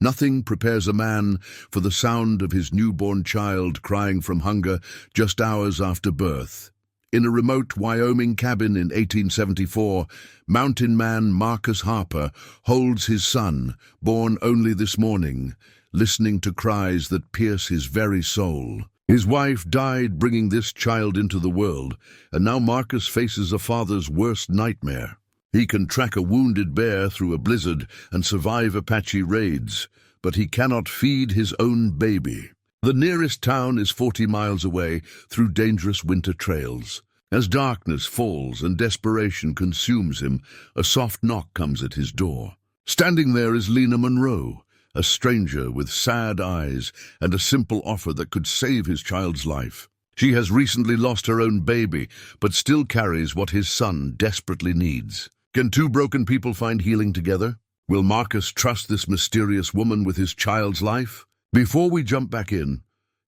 Nothing prepares a man for the sound of his newborn child crying from hunger just hours after birth. In a remote Wyoming cabin in 1874, mountain man Marcus Harper holds his son, born only this morning, listening to cries that pierce his very soul. His wife died bringing this child into the world, and now Marcus faces a father's worst nightmare. He can track a wounded bear through a blizzard and survive Apache raids, but he cannot feed his own baby. The nearest town is 40 miles away through dangerous winter trails. As darkness falls and desperation consumes him, a soft knock comes at his door. Standing there is Lena Monroe, a stranger with sad eyes and a simple offer that could save his child's life. She has recently lost her own baby, but still carries what his son desperately needs. Can two broken people find healing together? Will Marcus trust this mysterious woman with his child's life? Before we jump back in,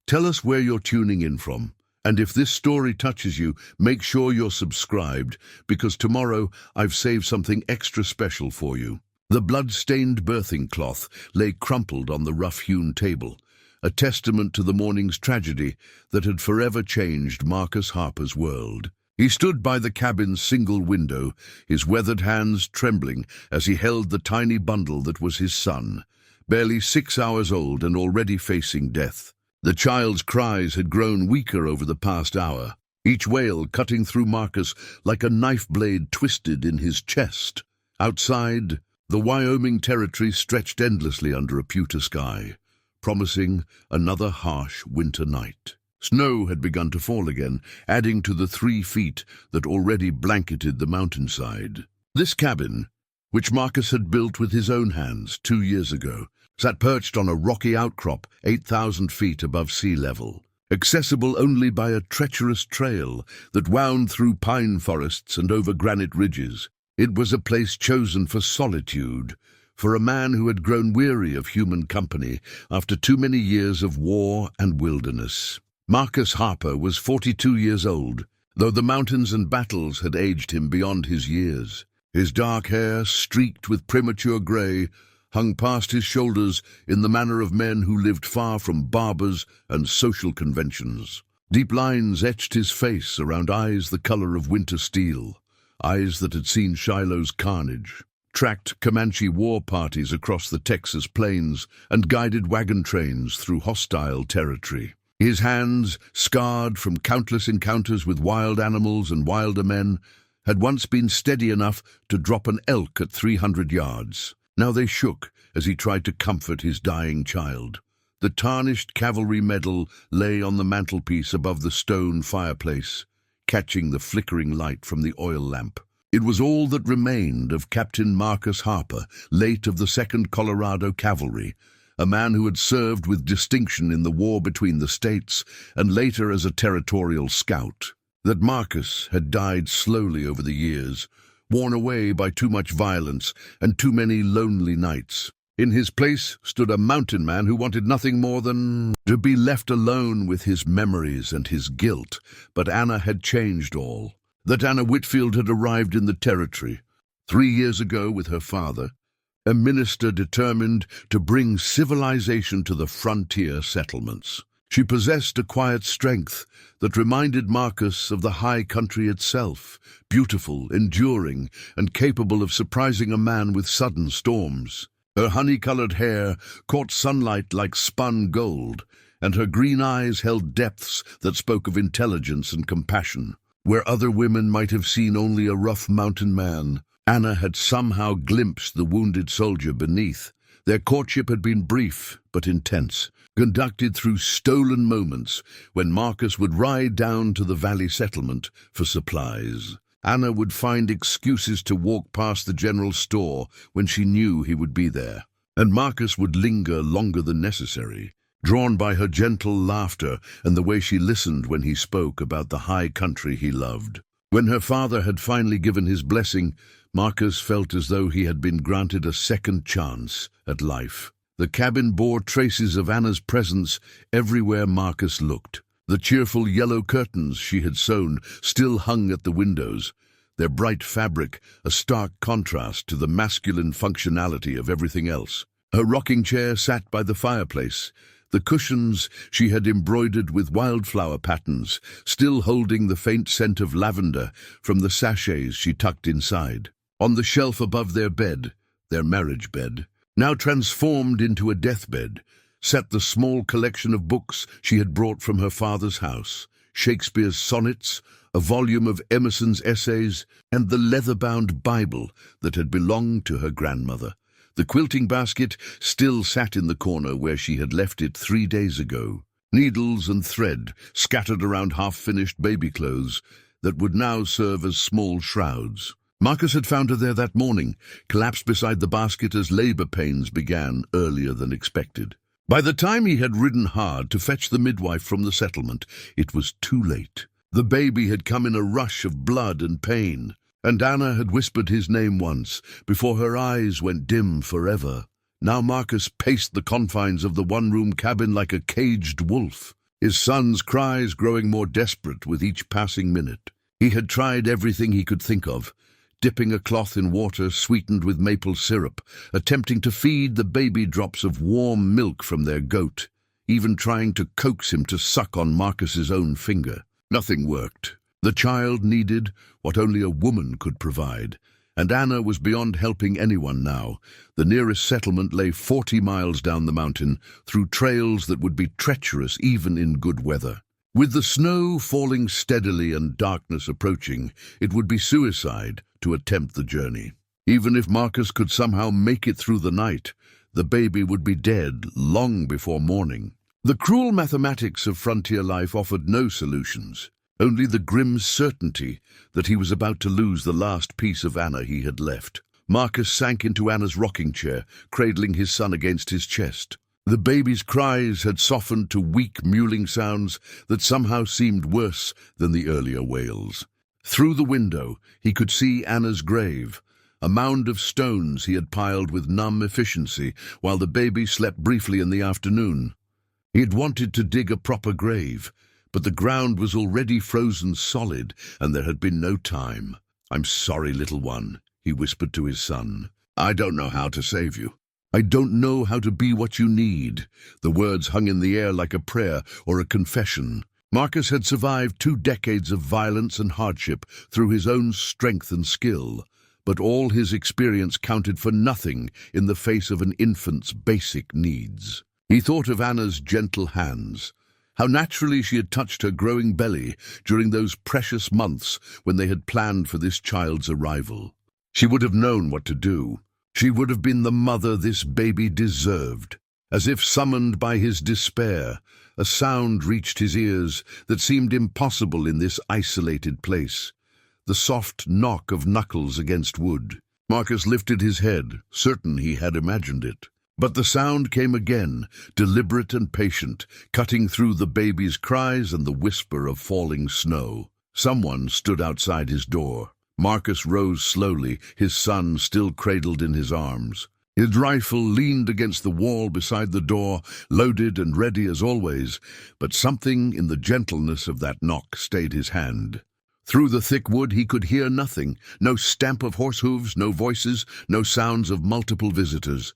tell us where you're tuning in from. And if this story touches you, make sure you're subscribed, because tomorrow I've saved something extra special for you. The blood-stained birthing cloth lay crumpled on the rough-hewn table, a testament to the morning's tragedy that had forever changed Marcus Harper's world. He stood by the cabin's single window, his weathered hands trembling as he held the tiny bundle that was his son, barely 6 hours old and already facing death. The child's cries had grown weaker over the past hour, each wail cutting through Marcus like a knife blade twisted in his chest. Outside, the Wyoming territory stretched endlessly under a pewter sky, promising another harsh winter night. Snow had begun to fall again, adding to the 3 feet that already blanketed the mountainside. This cabin, which Marcus had built with his own hands 2 years ago, sat perched on a rocky outcrop 8,000 feet above sea level, accessible only by a treacherous trail that wound through pine forests and over granite ridges. It was a place chosen for solitude, for a man who had grown weary of human company after too many years of war and wilderness. Marcus Harper was 42 years old, though the mountains and battles had aged him beyond his years. His dark hair, streaked with premature gray, hung past his shoulders in the manner of men who lived far from barbers and social conventions. Deep lines etched his face around eyes the color of winter steel, eyes that had seen Shiloh's carnage, tracked Comanche war parties across the Texas plains, and guided wagon trains through hostile territory. His hands, scarred from countless encounters with wild animals and wilder men, had once been steady enough to drop an elk at 300 yards. Now they shook as he tried to comfort his dying child. The tarnished cavalry medal lay on the mantelpiece above the stone fireplace, catching the flickering light from the oil lamp. It was all that remained of Captain Marcus Harper, late of the 2nd Colorado Cavalry, a man who had served with distinction in the war between the states and later as a territorial scout. That Marcus had died slowly over the years, worn away by too much violence and too many lonely nights. In his place stood a mountain man who wanted nothing more than to be left alone with his memories and his guilt. But Anna had changed all. That Anna Whitfield had arrived in the territory 3 years ago with her father, a minister determined to bring civilization to the frontier settlements. She possessed a quiet strength that reminded Marcus of the high country itself, beautiful, enduring, and capable of surprising a man with sudden storms. Her honey-colored hair caught sunlight like spun gold, and her green eyes held depths that spoke of intelligence and compassion. Where other women might have seen only a rough mountain man, Anna had somehow glimpsed the wounded soldier beneath. Their courtship had been brief but intense, conducted through stolen moments when Marcus would ride down to the valley settlement for supplies. Anna would find excuses to walk past the general store when she knew he would be there, and Marcus would linger longer than necessary, drawn by her gentle laughter and the way she listened when he spoke about the high country he loved. When her father had finally given his blessing, Marcus felt as though he had been granted a second chance at life. The cabin bore traces of Anna's presence everywhere Marcus looked. The cheerful yellow curtains she had sewn still hung at the windows, their bright fabric a stark contrast to the masculine functionality of everything else. Her rocking chair sat by the fireplace, the cushions she had embroidered with wildflower patterns, still holding the faint scent of lavender from the sachets she tucked inside. On the shelf above their bed, their marriage bed, now transformed into a deathbed, sat the small collection of books she had brought from her father's house, Shakespeare's sonnets, a volume of Emerson's essays, and the leather-bound Bible that had belonged to her grandmother. The quilting basket still sat in the corner where she had left it 3 days ago. Needles and thread scattered around half-finished baby clothes that would now serve as small shrouds. Marcus had found her there that morning, collapsed beside the basket as labor pains began earlier than expected. By the time he had ridden hard to fetch the midwife from the settlement, it was too late. The baby had come in a rush of blood and pain, and Anna had whispered his name once, before her eyes went dim forever. Now Marcus paced the confines of the one-room cabin like a caged wolf, his son's cries growing more desperate with each passing minute. He had tried everything he could think of, dipping a cloth in water sweetened with maple syrup, attempting to feed the baby drops of warm milk from their goat, even trying to coax him to suck on Marcus's own finger. Nothing worked. The child needed what only a woman could provide, and Anna was beyond helping anyone now. The nearest settlement lay 40 miles down the mountain, through trails that would be treacherous even in good weather. With the snow falling steadily and darkness approaching, it would be suicide to attempt the journey. Even if Marcus could somehow make it through the night, the baby would be dead long before morning. The cruel mathematics of frontier life offered no solutions, only the grim certainty that he was about to lose the last piece of Anna he had left. Marcus sank into Anna's rocking chair, cradling his son against his chest. The baby's cries had softened to weak mewling sounds that somehow seemed worse than the earlier wails. Through the window, he could see Anna's grave, a mound of stones he had piled with numb efficiency while the baby slept briefly in the afternoon. He had wanted to dig a proper grave, but the ground was already frozen solid, and there had been no time. "I'm sorry, little one," he whispered to his son. "I don't know how to save you. I don't know how to be what you need." The words hung in the air like a prayer or a confession. Marcus had survived 2 decades of violence and hardship through his own strength and skill, but all his experience counted for nothing in the face of an infant's basic needs. He thought of Anna's gentle hands, how naturally she had touched her growing belly during those precious months when they had planned for this child's arrival. She would have known what to do. She would have been the mother this baby deserved. As if summoned by his despair, a sound reached his ears that seemed impossible in this isolated place. The soft knock of knuckles against wood. Marcus lifted his head, certain he had imagined it. But the sound came again, deliberate and patient, cutting through the baby's cries and the whisper of falling snow. Someone stood outside his door. Marcus rose slowly, his son still cradled in his arms. His rifle leaned against the wall beside the door, loaded and ready as always, but something in the gentleness of that knock stayed his hand. Through the thick wood he could hear nothing, no stamp of horse hooves, no voices, no sounds of multiple visitors.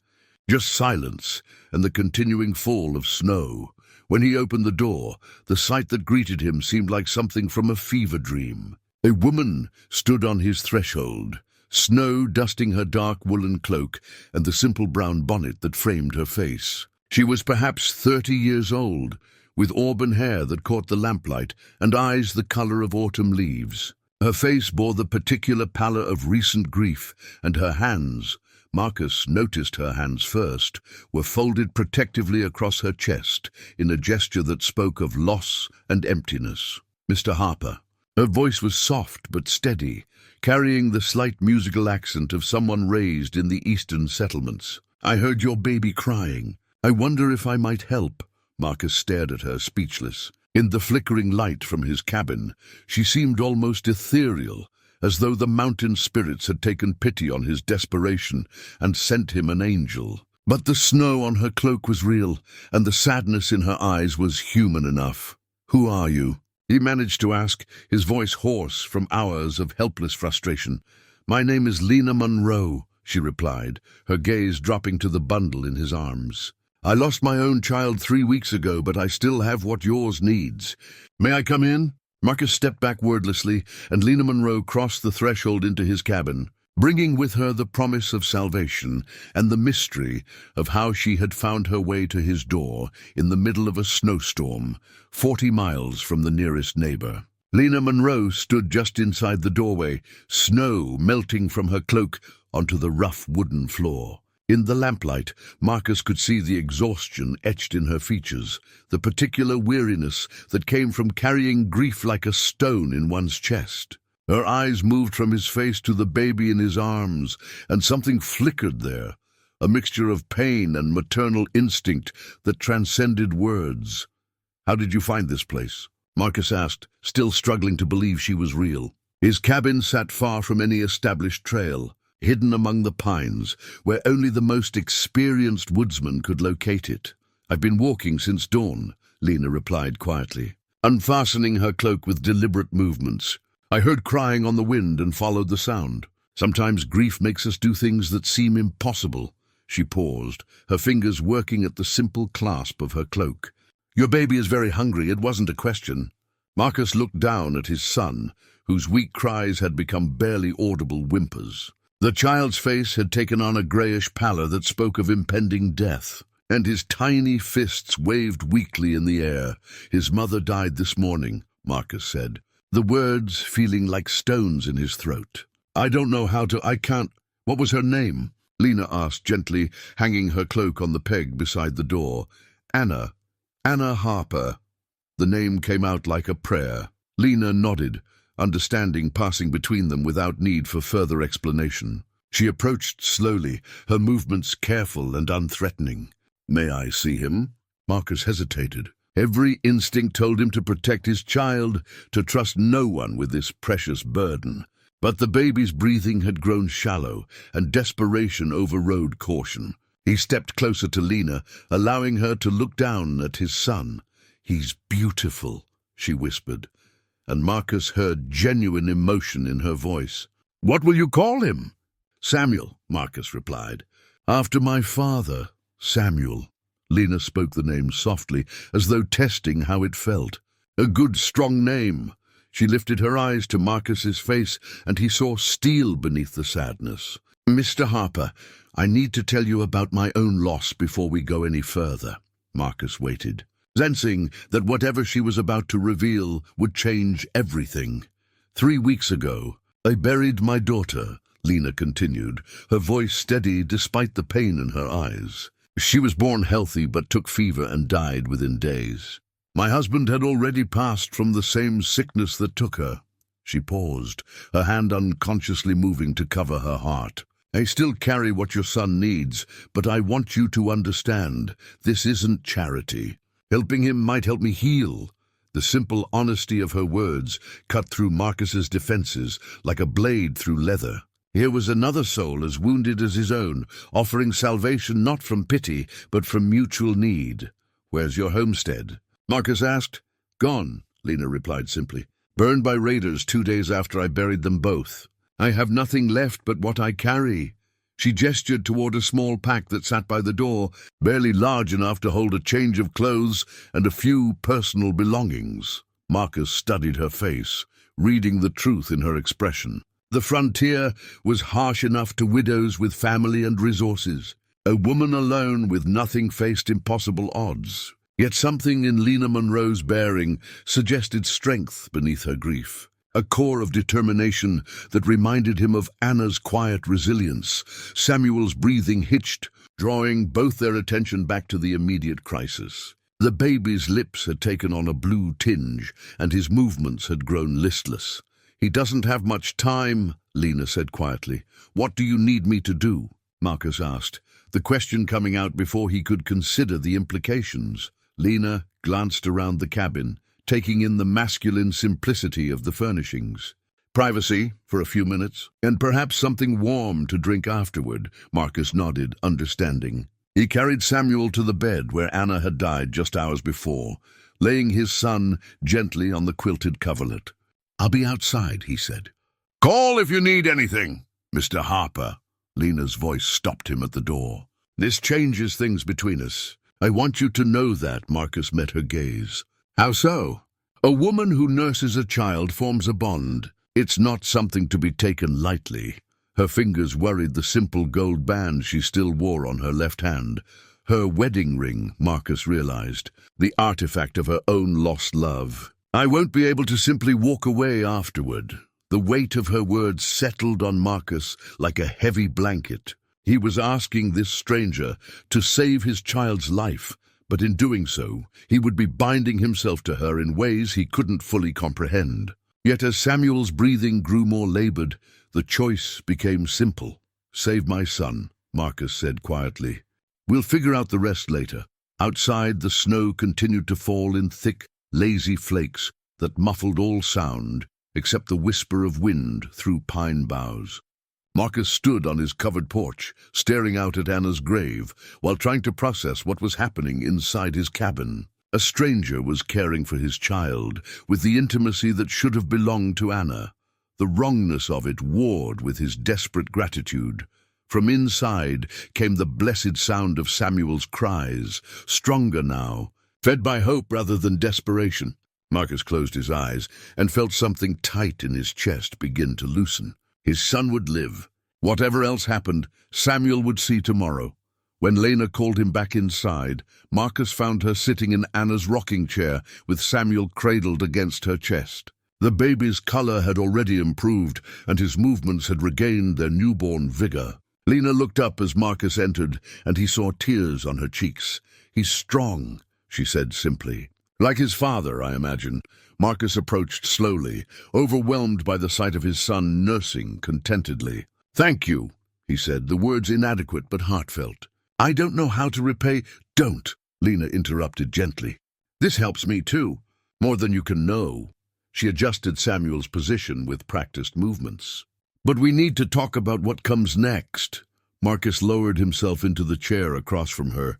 Just silence and the continuing fall of snow. When he opened the door, the sight that greeted him seemed like something from a fever dream. A woman stood on his threshold, snow dusting her dark woolen cloak and the simple brown bonnet that framed her face. She was perhaps 30 years old, with auburn hair that caught the lamplight and eyes the color of autumn leaves. Her face bore the particular pallor of recent grief, and her hands, Marcus noticed her hands first, were folded protectively across her chest in a gesture that spoke of loss and emptiness. "Mr. Harper." Her voice was soft but steady, carrying the slight musical accent of someone raised in the eastern settlements. "I heard your baby crying. I wonder if I might help." Marcus stared at her, speechless. In the flickering light from his cabin, she seemed almost ethereal, as though the mountain spirits had taken pity on his desperation and sent him an angel. But the snow on her cloak was real, and the sadness in her eyes was human enough. "Who are you?" he managed to ask, his voice hoarse from hours of helpless frustration. "My name is Lena Monroe," she replied, her gaze dropping to the bundle in his arms. "I lost my own child 3 weeks ago, but I still have what yours needs. May I come in?" Marcus stepped back wordlessly, and Lena Monroe crossed the threshold into his cabin, bringing with her the promise of salvation and the mystery of how she had found her way to his door in the middle of a snowstorm, 40 miles from the nearest neighbor. Lena Monroe stood just inside the doorway, snow melting from her cloak onto the rough wooden floor. In the lamplight, Marcus could see the exhaustion etched in her features, the particular weariness that came from carrying grief like a stone in one's chest. Her eyes moved from his face to the baby in his arms, and something flickered there, a mixture of pain and maternal instinct that transcended words. "How did you find this place?" Marcus asked, still struggling to believe she was real. His cabin sat far from any established trail, hidden among the pines, where only the most experienced woodsman could locate it. "I've been walking since dawn," Lena replied quietly, unfastening her cloak with deliberate movements. "I heard crying on the wind and followed the sound. Sometimes grief makes us do things that seem impossible." She paused, her fingers working at the simple clasp of her cloak. "Your baby is very hungry, it wasn't a question." Marcus looked down at his son, whose weak cries had become barely audible whimpers. The child's face had taken on a grayish pallor that spoke of impending death, and his tiny fists waved weakly in the air. "His mother died this morning," Marcus said, the words feeling like stones in his throat. I can't. "What was her name?" Lena asked gently, hanging her cloak on the peg beside the door. Anna Harper." The name came out like a prayer. Lena nodded, understanding passing between them without need for further explanation. She approached slowly, her movements careful and unthreatening. "May I see him?" Marcus hesitated. Every instinct told him to protect his child, to trust no one with this precious burden. But the baby's breathing had grown shallow, and desperation overrode caution. He stepped closer to Lena, allowing her to look down at his son. "He's beautiful," she whispered, and Marcus heard genuine emotion in her voice. "What will you call him?" "Samuel," Marcus replied. "After my father, Samuel." Lena spoke the name softly, as though testing how it felt. "A good, strong name." She lifted her eyes to Marcus's face, and he saw steel beneath the sadness. "Mr. Harper, I need to tell you about my own loss before we go any further." Marcus waited, sensing that whatever she was about to reveal would change everything. 3 weeks ago, I buried my daughter," Lena continued, her voice steady despite the pain in her eyes. "She was born healthy but took fever and died within days. My husband had already passed from the same sickness that took her." She paused, her hand unconsciously moving to cover her heart. "I still carry what your son needs, but I want you to understand, this isn't charity. Helping him might help me heal." The simple honesty of her words cut through Marcus's defenses like a blade through leather. Here was another soul as wounded as his own, offering salvation not from pity, but from mutual need. "Where's your homestead?" Marcus asked. "Gone," Lena replied simply. "Burned by raiders 2 days after I buried them both. I have nothing left but what I carry." She gestured toward a small pack that sat by the door, barely large enough to hold a change of clothes and a few personal belongings. Marcus studied her face, reading the truth in her expression. The frontier was harsh enough to widows with family and resources. A woman alone with nothing faced impossible odds. Yet something in Lena Monroe's bearing suggested strength beneath her grief. A core of determination that reminded him of Anna's quiet resilience. Samuel's breathing hitched, drawing both their attention back to the immediate crisis. The baby's lips had taken on a blue tinge, and his movements had grown listless. "He doesn't have much time," Lena said quietly. "What do you need me to do?" Marcus asked, the question coming out before he could consider the implications. Lena glanced around the cabin, taking in the masculine simplicity of the furnishings. "Privacy for a few minutes, and perhaps something warm to drink afterward," Marcus nodded, understanding. He carried Samuel to the bed where Anna had died just hours before, laying his son gently on the quilted coverlet. "I'll be outside," he said. "Call if you need anything, Mr. Harper," Lena's voice stopped him at the door. "This changes things between us. I want you to know that." Marcus met her gaze. "How so?" "A woman who nurses a child forms a bond. It's not something to be taken lightly." Her fingers worried the simple gold band she still wore on her left hand. Her wedding ring, Marcus realized, the artifact of her own lost love. "I won't be able to simply walk away afterward." The weight of her words settled on Marcus like a heavy blanket. He was asking this stranger to save his child's life, but in doing so, he would be binding himself to her in ways he couldn't fully comprehend. Yet as Samuel's breathing grew more labored, the choice became simple. "Save my son," Marcus said quietly. "We'll figure out the rest later." Outside, the snow continued to fall in thick, lazy flakes that muffled all sound, except the whisper of wind through pine boughs. Marcus stood on his covered porch, staring out at Anna's grave, while trying to process what was happening inside his cabin. A stranger was caring for his child, with the intimacy that should have belonged to Anna. The wrongness of it warred with his desperate gratitude. From inside came the blessed sound of Samuel's cries, stronger now, fed by hope rather than desperation. Marcus closed his eyes and felt something tight in his chest begin to loosen. His son would live. Whatever else happened, Samuel would see tomorrow. When Lena called him back inside, Marcus found her sitting in Anna's rocking chair with Samuel cradled against her chest. The baby's color had already improved, and his movements had regained their newborn vigor. Lena looked up as Marcus entered, and he saw tears on her cheeks. "He's strong," she said simply. "Like his father, I imagine." Marcus approached slowly, overwhelmed by the sight of his son nursing contentedly. "Thank you," he said, the words inadequate but heartfelt. "I don't know how to repay—" "Don't," Lena interrupted gently. "This helps me too, more than you can know." She adjusted Samuel's position with practiced movements. "But we need to talk about what comes next." Marcus lowered himself into the chair across from her,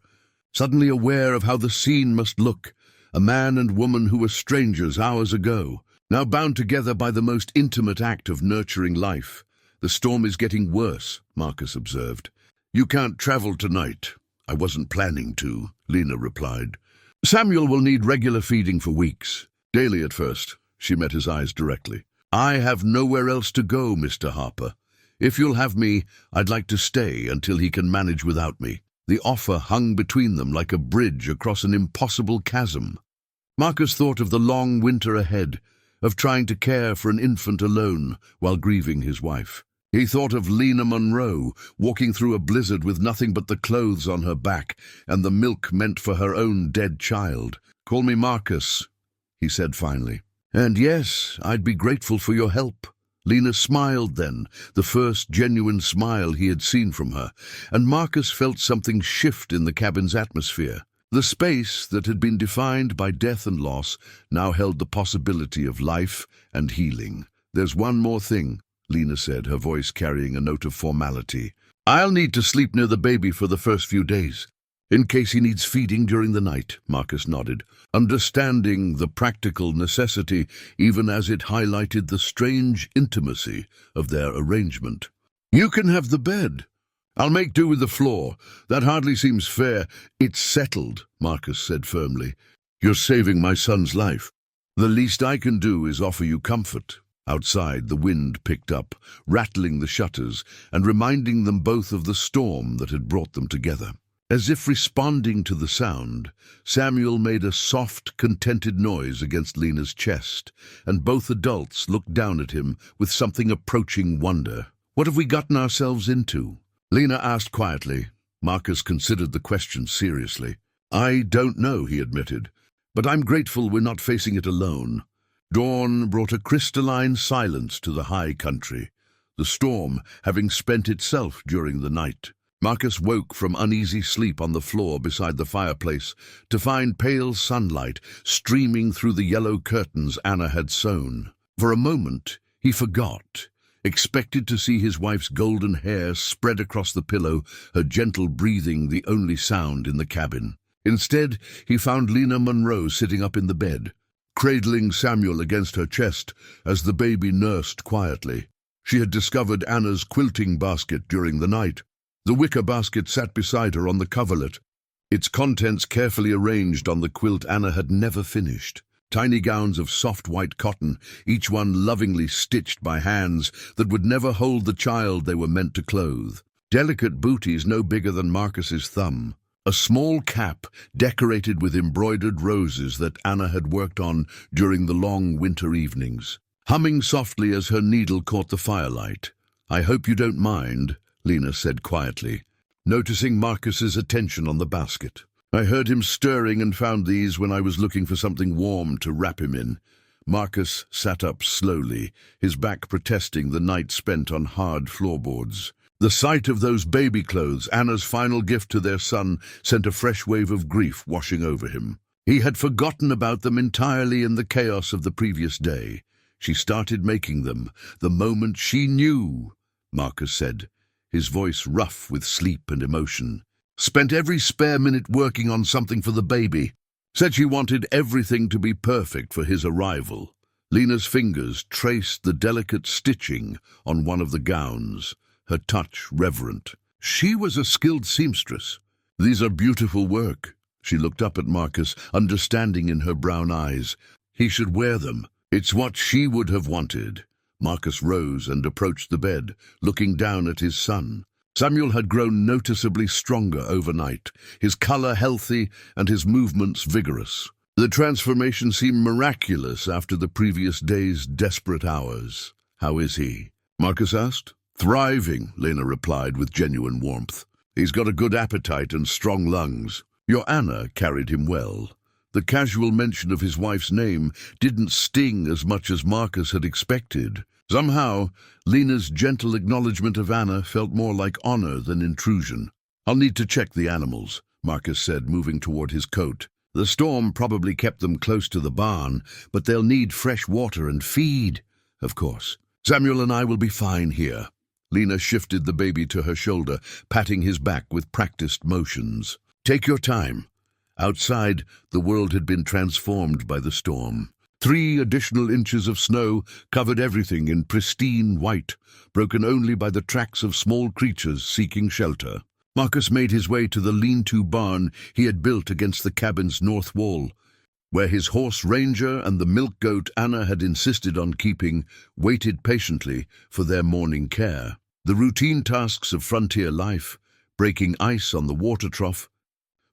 suddenly aware of how the scene must look. A man and woman who were strangers hours ago, now bound together by the most intimate act of nurturing life. "The storm is getting worse," Marcus observed. "You can't travel tonight." "I wasn't planning to," Lena replied. "Samuel will need regular feeding for weeks. Daily at first." She met his eyes directly. "I have nowhere else to go, Mr. Harper. If you'll have me, I'd like to stay until he can manage without me." The offer hung between them like a bridge across an impossible chasm. Marcus thought of the long winter ahead, of trying to care for an infant alone while grieving his wife. He thought of Lena Monroe, walking through a blizzard with nothing but the clothes on her back and the milk meant for her own dead child. "Call me Marcus," he said finally. "And yes, I'd be grateful for your help." Lena smiled then, the first genuine smile he had seen from her, and Marcus felt something shift in the cabin's atmosphere. The space that had been defined by death and loss now held the possibility of life and healing. "There's one more thing," Lena said, her voice carrying a note of formality. "I'll need to sleep near the baby for the first few days, in case he needs feeding during the night." Marcus nodded, understanding the practical necessity even as it highlighted the strange intimacy of their arrangement. "You can have the bed. I'll make do with the floor. That hardly seems fair." "It's settled," Marcus said firmly. "You're saving my son's life. The least I can do is offer you comfort." Outside, the wind picked up, rattling the shutters and reminding them both of the storm that had brought them together. As if responding to the sound, Samuel made a soft, contented noise against Lena's chest, and both adults looked down at him with something approaching wonder. "What have we gotten ourselves into?" Lena asked quietly. Marcus considered the question seriously. "I don't know," he admitted, "but I'm grateful we're not facing it alone." Dawn brought a crystalline silence to the high country, the storm having spent itself during the night. Marcus woke from uneasy sleep on the floor beside the fireplace to find pale sunlight streaming through the yellow curtains Anna had sewn. For a moment, he forgot, expected to see his wife's golden hair spread across the pillow, her gentle breathing the only sound in the cabin. Instead, he found Lena Monroe sitting up in the bed, cradling Samuel against her chest as the baby nursed quietly. She had discovered Anna's quilting basket during the night. The wicker basket sat beside her on the coverlet, its contents carefully arranged on the quilt Anna had never finished. Tiny gowns of soft white cotton, each one lovingly stitched by hands that would never hold the child they were meant to clothe. Delicate booties no bigger than Marcus's thumb. A small cap decorated with embroidered roses that Anna had worked on during the long winter evenings. Humming softly as her needle caught the firelight. "I hope you don't mind," Lena said quietly, noticing Marcus's attention on the basket. "I heard him stirring and found these when I was looking for something warm to wrap him in." Marcus sat up slowly, his back protesting the night spent on hard floorboards. The sight of those baby clothes, Anna's final gift to their son, sent a fresh wave of grief washing over him. He had forgotten about them entirely in the chaos of the previous day. She started making them the moment she knew, Marcus said, his voice rough with sleep and emotion. Spent every spare minute working on something for the baby. Said she wanted everything to be perfect for his arrival. Lena's fingers traced the delicate stitching on one of the gowns, her touch reverent. She was a skilled seamstress. "These are beautiful work." She looked up at Marcus, understanding in her brown eyes. He should wear them. It's what she would have wanted. Marcus rose and approached the bed, looking down at his son. Samuel had grown noticeably stronger overnight, his color healthy and his movements vigorous. The transformation seemed miraculous after the previous day's desperate hours. "How is he?" Marcus asked. "Thriving," Lena replied with genuine warmth. "He's got a good appetite and strong lungs. Your Anna carried him well." The casual mention of his wife's name didn't sting as much as Marcus had expected. Somehow, Lena's gentle acknowledgement of Anna felt more like honor than intrusion. "I'll need to check the animals," Marcus said, moving toward his coat. "The storm probably kept them close to the barn, but they'll need fresh water and feed, of course. Samuel and I will be fine here." Lena shifted the baby to her shoulder, patting his back with practiced motions. "Take your time." Outside, the world had been transformed by the storm. 3 additional inches of snow covered everything in pristine white, broken only by the tracks of small creatures seeking shelter. Marcus made his way to the lean-to barn he had built against the cabin's north wall, where his horse Ranger and the milk goat Anna had insisted on keeping waited patiently for their morning care. The routine tasks of frontier life, breaking ice on the water trough,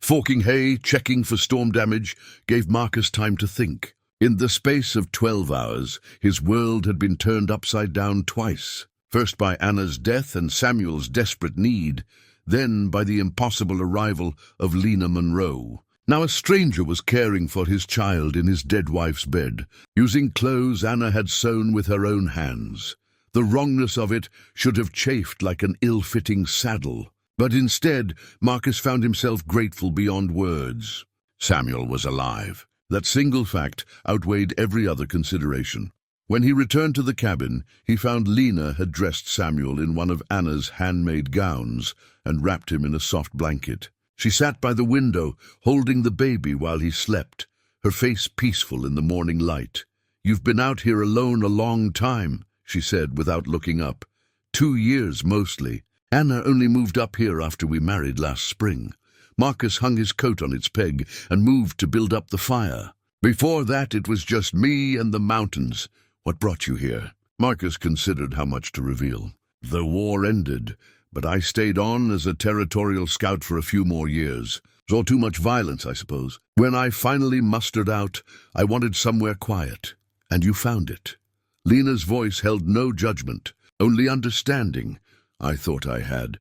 forking hay, checking for storm damage, gave Marcus time to think. In the space of 12 hours, his world had been turned upside down twice, first by Anna's death and Samuel's desperate need, then by the impossible arrival of Lena Monroe. Now a stranger was caring for his child in his dead wife's bed, using clothes Anna had sewn with her own hands. The wrongness of it should have chafed like an ill-fitting saddle. But instead, Marcus found himself grateful beyond words. Samuel was alive. That single fact outweighed every other consideration. When he returned to the cabin, he found Lena had dressed Samuel in one of Anna's handmade gowns and wrapped him in a soft blanket. She sat by the window, holding the baby while he slept, her face peaceful in the morning light. "You've been out here alone a long time," she said without looking up. 2 years mostly. Anna only moved up here after we married last spring." Marcus hung his coat on its peg and moved to build up the fire. "Before that, it was just me and the mountains. What brought you here?" Marcus considered how much to reveal. "The war ended, but I stayed on as a territorial scout for a few more years. Saw too much violence, I suppose. When I finally mustered out, I wanted somewhere quiet, and you found it." Lena's voice held no judgment, only understanding. "I thought I had."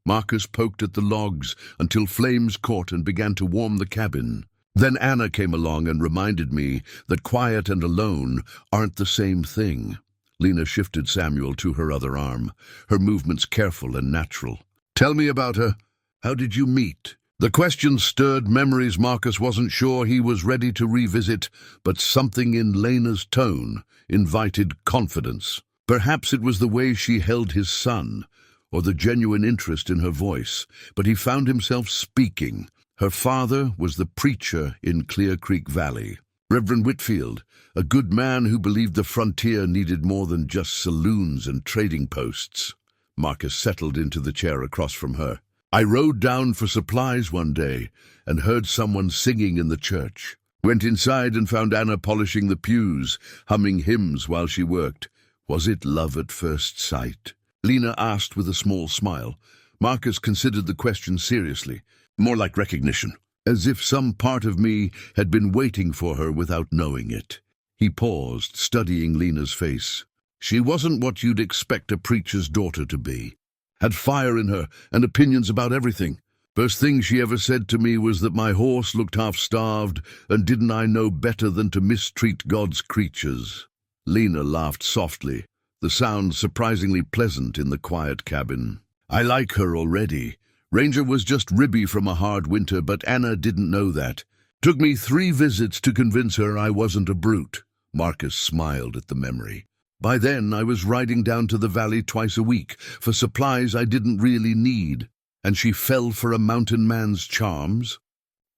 Marcus poked at the logs until flames caught and began to warm the cabin. Then Anna came along and reminded me that quiet and alone aren't the same thing. Lena shifted Samuel to her other arm, her movements careful and natural. "Tell me about her. How did you meet?" The question stirred memories Marcus wasn't sure he was ready to revisit, but something in Lena's tone invited confidence. Perhaps it was the way she held his son, or the genuine interest in her voice, but he found himself speaking. Her father was the preacher in Clear Creek Valley. Reverend Whitfield, a good man who believed the frontier needed more than just saloons and trading posts. Marcus settled into the chair across from her. I rode down for supplies one day and heard someone singing in the church. Went inside and found Anna polishing the pews, humming hymns while she worked. Was it love at first sight? Lena asked with a small smile. Marcus considered the question seriously, more like recognition, as if some part of me had been waiting for her without knowing it. He paused, studying Lena's face. She wasn't what you'd expect a preacher's daughter to be. Had fire in her and opinions about everything. First thing she ever said to me was that my horse looked half-starved, and didn't I know better than to mistreat God's creatures. Lena laughed softly, the sound surprisingly pleasant in the quiet cabin. I like her already. Ranger was just ribby from a hard winter, but Anna didn't know that. Took me 3 visits to convince her I wasn't a brute. Marcus smiled at the memory. By then, I was riding down to the valley twice a week for supplies I didn't really need, and she fell for a mountain man's charms.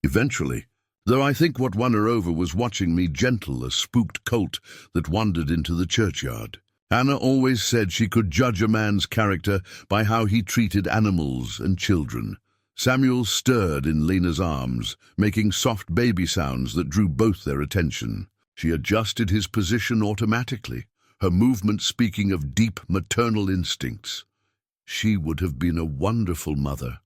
Eventually, though I think what won her over was watching me gentle a spooked colt that wandered into the churchyard. Anna always said she could judge a man's character by how he treated animals and children. Samuel stirred in Lena's arms, making soft baby sounds that drew both their attention. She adjusted his position automatically, her movement speaking of deep maternal instincts. She would have been a wonderful mother,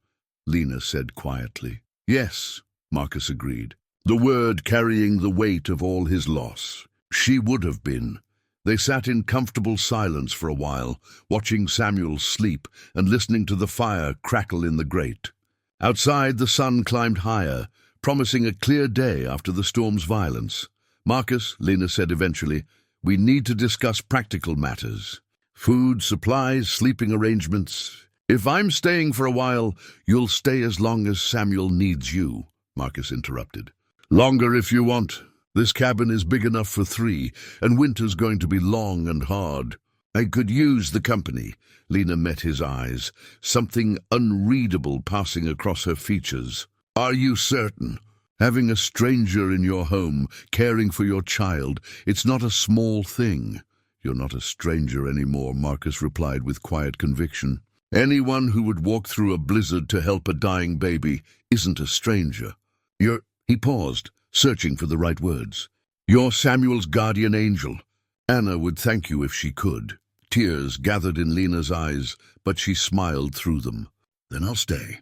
Lena said quietly. Yes, Marcus agreed, the word carrying the weight of all his loss. She would have been. They sat in comfortable silence for a while, watching Samuel sleep and listening to the fire crackle in the grate. Outside, the sun climbed higher, promising a clear day after the storm's violence. Marcus, Lena said eventually, we need to discuss practical matters. Food, supplies, sleeping arrangements. If I'm staying for a while, you'll stay as long as Samuel needs you, Marcus interrupted. Longer if you want. This cabin is big enough for 3, and winter's going to be long and hard. I could use the company. Lena met his eyes, something unreadable passing across her features. Are you certain? Having a stranger in your home, caring for your child, it's not a small thing. You're not a stranger anymore, Marcus replied with quiet conviction. Anyone who would walk through a blizzard to help a dying baby isn't a stranger. He paused, searching for the right words. You're Samuel's guardian angel. Anna would thank you if she could. Tears gathered in Lena's eyes, but she smiled through them. Then I'll stay.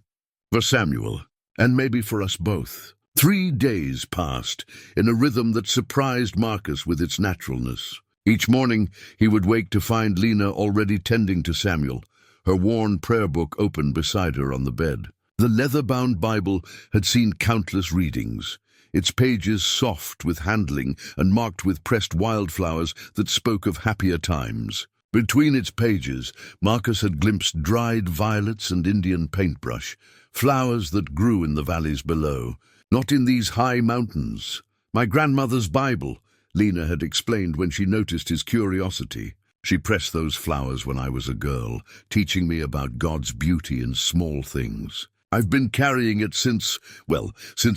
For Samuel, and maybe for us both. 3 days passed, in a rhythm that surprised Marcus with its naturalness. Each morning, he would wake to find Lena already tending to Samuel, her worn prayer book open beside her on the bed. The leather-bound Bible had seen countless readings, its pages soft with handling and marked with pressed wildflowers that spoke of happier times. Between its pages, Marcus had glimpsed dried violets and Indian paintbrush, flowers that grew in the valleys below, not in these high mountains. My grandmother's Bible, Lena had explained when she noticed his curiosity. She pressed those flowers when I was a girl, teaching me about God's beauty in small things. I've been carrying it since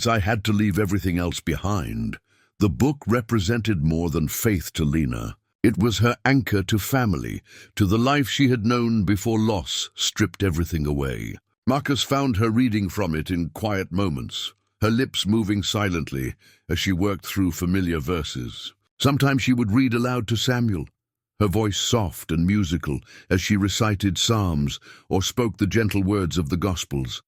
I had to leave everything else behind. The book represented more than faith to Lena. It was her anchor to family, to the life she had known before loss stripped everything away. Marcus found her reading from it in quiet moments, her lips moving silently as she worked through familiar verses. Sometimes she would read aloud to Samuel, her voice soft and musical as she recited psalms or spoke the gentle words of the Gospels.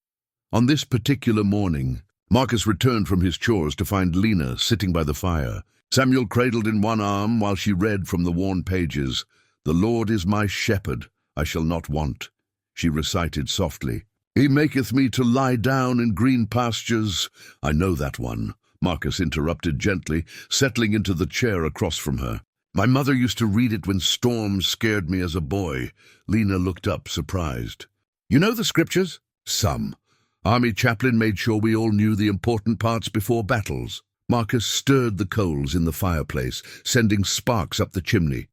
On this particular morning, Marcus returned from his chores to find Lena sitting by the fire. Samuel cradled in one arm while she read from the worn pages, "The Lord is my shepherd, I shall not want," she recited softly. "He maketh me to lie down in green pastures." "I know that one," Marcus interrupted gently, settling into the chair across from her. "My mother used to read it when storms scared me as a boy." Lena looked up, surprised. "You know the scriptures?" "Some. Army chaplain made sure we all knew the important parts before battles." Marcus stirred the coals in the fireplace, sending sparks up the chimney.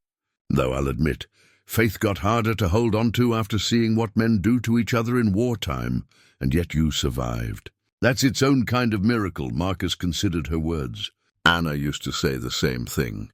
"Though I'll admit, faith got harder to hold on to after seeing what men do to each other in wartime, and yet you survived." "That's its own kind of miracle," Marcus considered her words. Anna used to say the same thing.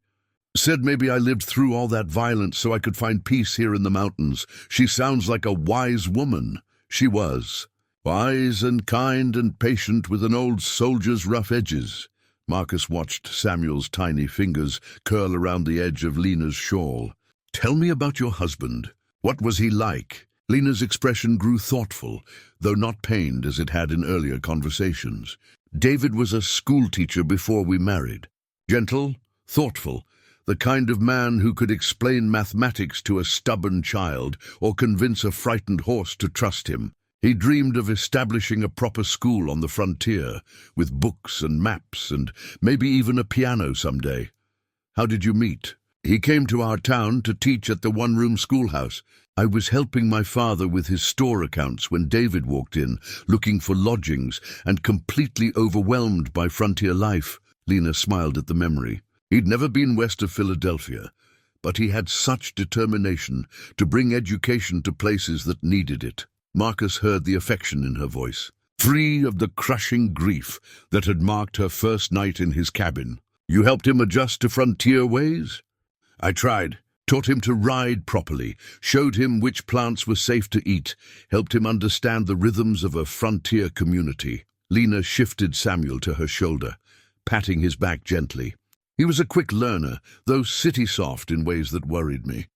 Said maybe I lived through all that violence so I could find peace here in the mountains. She sounds like a wise woman. She was. Wise and kind and patient with an old soldier's rough edges. Marcus watched Samuel's tiny fingers curl around the edge of Lena's shawl. Tell me about your husband. What was he like? Lena's expression grew thoughtful, though not pained as it had in earlier conversations. David was a schoolteacher before we married. Gentle, thoughtful, the kind of man who could explain mathematics to a stubborn child or convince a frightened horse to trust him. He dreamed of establishing a proper school on the frontier, with books and maps and maybe even a piano someday. How did you meet? He came to our town to teach at the one-room schoolhouse. I was helping my father with his store accounts when David walked in, looking for lodgings and completely overwhelmed by frontier life. Lena smiled at the memory. He'd never been west of Philadelphia, but he had such determination to bring education to places that needed it. Marcus heard the affection in her voice, free of the crushing grief that had marked her first night in his cabin. You helped him adjust to frontier ways? I tried. Taught him to ride properly, showed him which plants were safe to eat, helped him understand the rhythms of a frontier community. Lena shifted Samuel to her shoulder, patting his back gently. He was a quick learner, though city-soft in ways that worried me.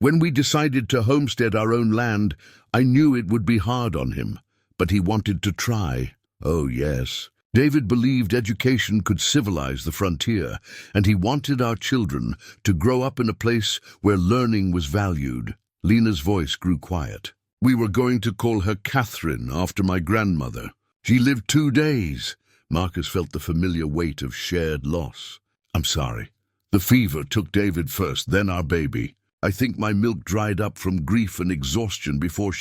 When we decided to homestead our own land, I knew it would be hard on him, but he wanted to try. Oh, yes. David believed education could civilize the frontier, and he wanted our children to grow up in a place where learning was valued. Lena's voice grew quiet. We were going to call her Catherine after my grandmother. She lived 2 days. Marcus felt the familiar weight of shared loss. I'm sorry. The fever took David first, then our baby. I think my milk dried up from grief and exhaustion before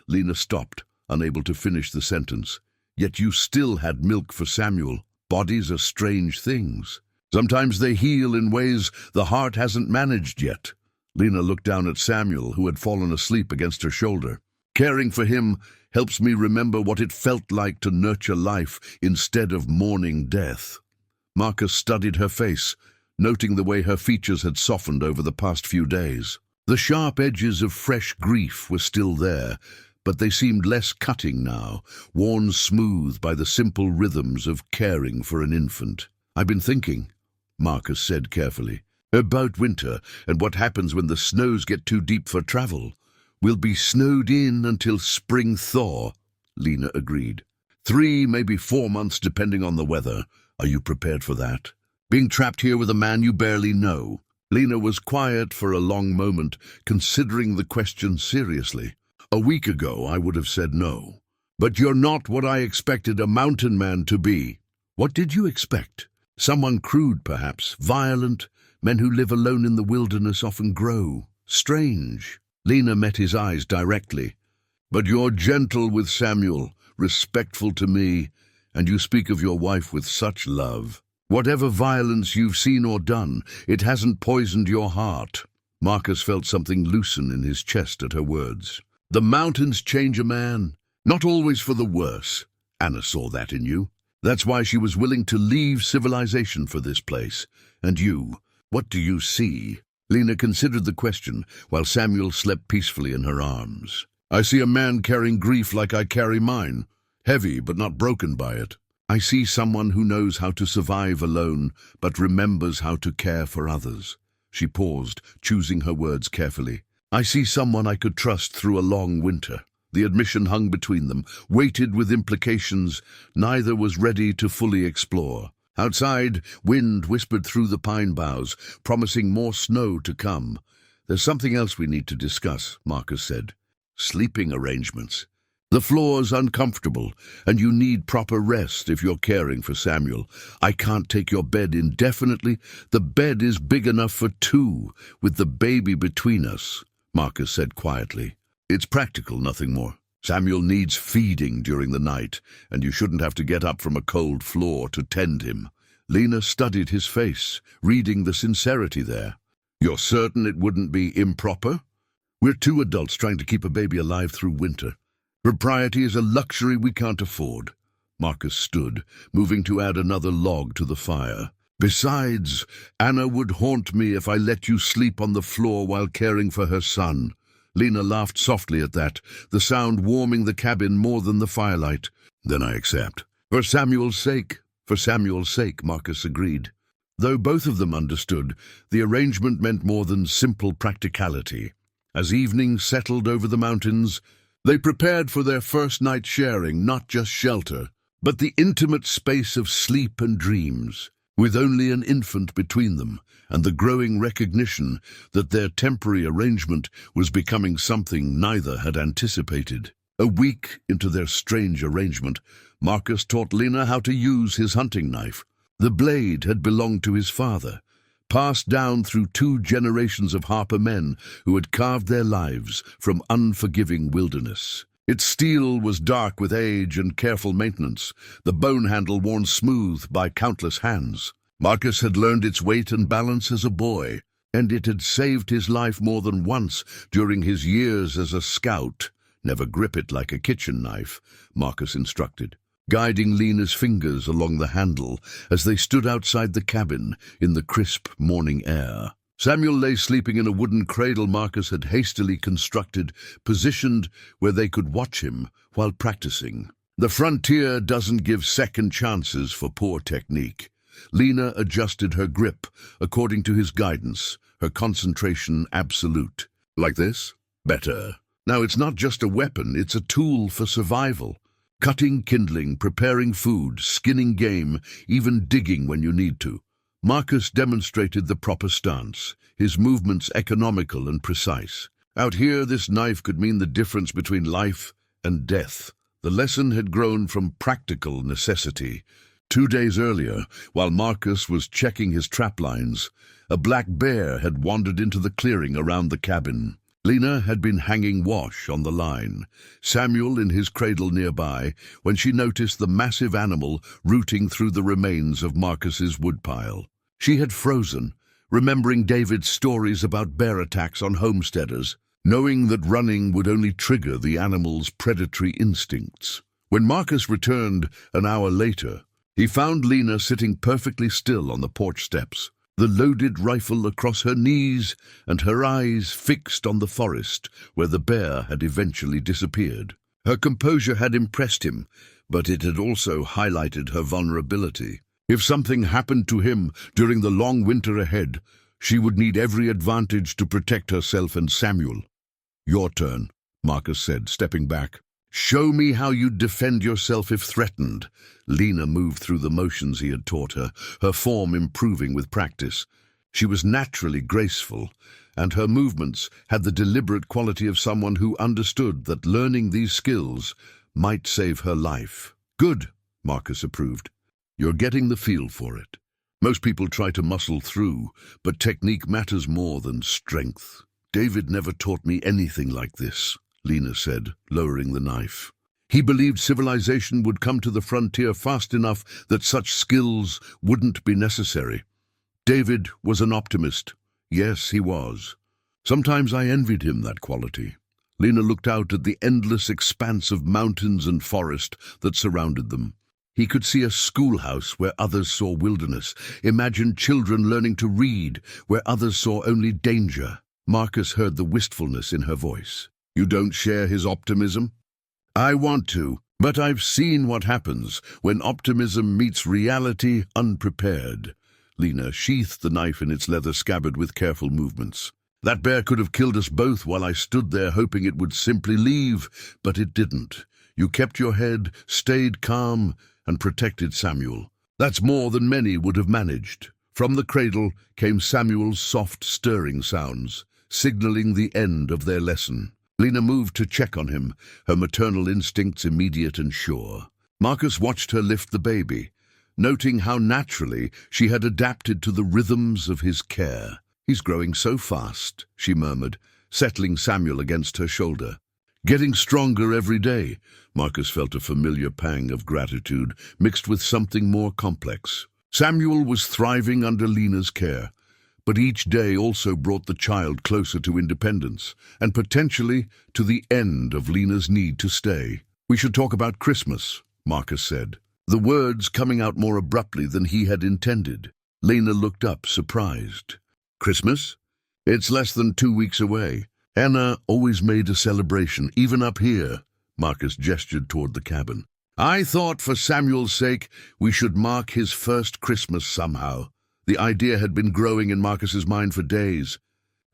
Lena stopped, unable to finish the sentence. Yet you still had milk for Samuel. Bodies are strange things. Sometimes they heal in ways the heart hasn't managed yet. Lena looked down at Samuel, who had fallen asleep against her shoulder. Caring for him helps me remember what it felt like to nurture life instead of mourning death. Marcus studied her face, noting the way her features had softened over the past few days. The sharp edges of fresh grief were still there, but they seemed less cutting now, worn smooth by the simple rhythms of caring for an infant. I've been thinking, Marcus said carefully, about winter and what happens when the snows get too deep for travel. We'll be snowed in until spring thaw, Lena agreed. 3, maybe 4 months depending on the weather. Are you prepared for that? Being trapped here with a man you barely know. Lena was quiet for a long moment, considering the question seriously. A week ago I would have said no. But you're not what I expected a mountain man to be. What did you expect? Someone crude, perhaps, violent. Men who live alone in the wilderness often grow. Strange. Lena met his eyes directly. But you're gentle with Samuel, respectful to me, and you speak of your wife with such love. Whatever violence you've seen or done, it hasn't poisoned your heart. Marcus felt something loosen in his chest at her words. The mountains change a man, not always for the worse. Anna saw that in you. That's why she was willing to leave civilization for this place. And you, what do you see? Lena considered the question while Samuel slept peacefully in her arms. I see a man carrying grief like I carry mine. Heavy, but not broken by it. I see someone who knows how to survive alone, but remembers how to care for others. She paused, choosing her words carefully. I see someone I could trust through a long winter. The admission hung between them, weighted with implications neither was ready to fully explore. Outside, wind whispered through the pine boughs, promising more snow to come. There's something else we need to discuss, Marcus said. Sleeping arrangements. The floor's uncomfortable, and you need proper rest if you're caring for Samuel. I can't take your bed indefinitely. The bed is big enough for 2, with the baby between us, Marcus said quietly. It's practical, nothing more. Samuel needs feeding during the night, and you shouldn't have to get up from a cold floor to tend him. Lena studied his face, reading the sincerity there. You're certain it wouldn't be improper? We're 2 adults trying to keep a baby alive through winter. Propriety is a luxury we can't afford. Marcus stood, moving to add another log to the fire. Besides, Anna would haunt me if I let you sleep on the floor while caring for her son." Lena laughed softly at that, the sound warming the cabin more than the firelight. "Then I accept." "For Samuel's sake." "For Samuel's sake," Marcus agreed. Though both of them understood, the arrangement meant more than simple practicality. As evening settled over the mountains, they prepared for their first night sharing not just shelter, but the intimate space of sleep and dreams, with only an infant between them, and the growing recognition that their temporary arrangement was becoming something neither had anticipated. A week into their strange arrangement, Marcus taught Lena how to use his hunting knife. The blade had belonged to his father, passed down through 2 generations of Harper men who had carved their lives from unforgiving wilderness. Its steel was dark with age and careful maintenance, the bone handle worn smooth by countless hands. Marcus had learned its weight and balance as a boy, and it had saved his life more than once during his years as a scout. "Never grip it like a kitchen knife," Marcus instructed, guiding Lena's fingers along the handle as they stood outside the cabin in the crisp morning air. Samuel lay sleeping in a wooden cradle Marcus had hastily constructed, positioned where they could watch him while practicing. The frontier doesn't give second chances for poor technique. Lena adjusted her grip according to his guidance, her concentration absolute. "Like this? Better. Now it's not just a weapon, it's a tool for survival. Cutting kindling, preparing food, skinning game, even digging when you need to." Marcus demonstrated the proper stance, his movements economical and precise. Out here, this knife could mean the difference between life and death. The lesson had grown from practical necessity. 2 days earlier, while Marcus was checking his trap lines, a black bear had wandered into the clearing around the cabin. Lena had been hanging wash on the line, Samuel in his cradle nearby, when she noticed the massive animal rooting through the remains of Marcus's woodpile. She had frozen, remembering David's stories about bear attacks on homesteaders, knowing that running would only trigger the animal's predatory instincts. When Marcus returned an hour later, he found Lena sitting perfectly still on the porch steps, the loaded rifle across her knees and her eyes fixed on the forest where the bear had eventually disappeared. Her composure had impressed him, but it had also highlighted her vulnerability. If something happened to him during the long winter ahead, she would need every advantage to protect herself and Samuel. "Your turn," Marcus said, stepping back. "Show me how you'd defend yourself if threatened." Lena moved through the motions he had taught her, her form improving with practice. She was naturally graceful, and her movements had the deliberate quality of someone who understood that learning these skills might save her life. "Good," Marcus approved. "You're getting the feel for it. Most people try to muscle through, but technique matters more than strength." "David never taught me anything like this," Lena said, lowering the knife. "He believed civilization would come to the frontier fast enough that such skills wouldn't be necessary. David was an optimist. Yes, he was. Sometimes I envied him that quality." Lena looked out at the endless expanse of mountains and forest that surrounded them. He could see a schoolhouse where others saw wilderness, imagined children learning to read where others saw only danger. Marcus heard the wistfulness in her voice. "You don't share his optimism?" "I want to, but I've seen what happens when optimism meets reality unprepared." Lena sheathed the knife in its leather scabbard with careful movements. "That bear could have killed us both while I stood there hoping it would simply leave, but it didn't. You kept your head, stayed calm, and protected Samuel. That's more than many would have managed." From the cradle came Samuel's soft, stirring sounds, signaling the end of their lesson. Lena moved to check on him, her maternal instincts immediate and sure. Marcus watched her lift the baby, noting how naturally she had adapted to the rhythms of his care. "He's growing so fast," she murmured, settling Samuel against her shoulder. "Getting stronger every day." Marcus felt a familiar pang of gratitude, mixed with something more complex. Samuel was thriving under Lena's care, but each day also brought the child closer to independence, and potentially to the end of Lena's need to stay. "We should talk about Christmas," Marcus said, the words coming out more abruptly than he had intended. Lena looked up, surprised. Christmas? It's less than 2 weeks away. Anna always made a celebration, even up here. Marcus gestured toward the cabin. I thought for Samuel's sake we should mark his first Christmas somehow. The idea had been growing in Marcus's mind for days.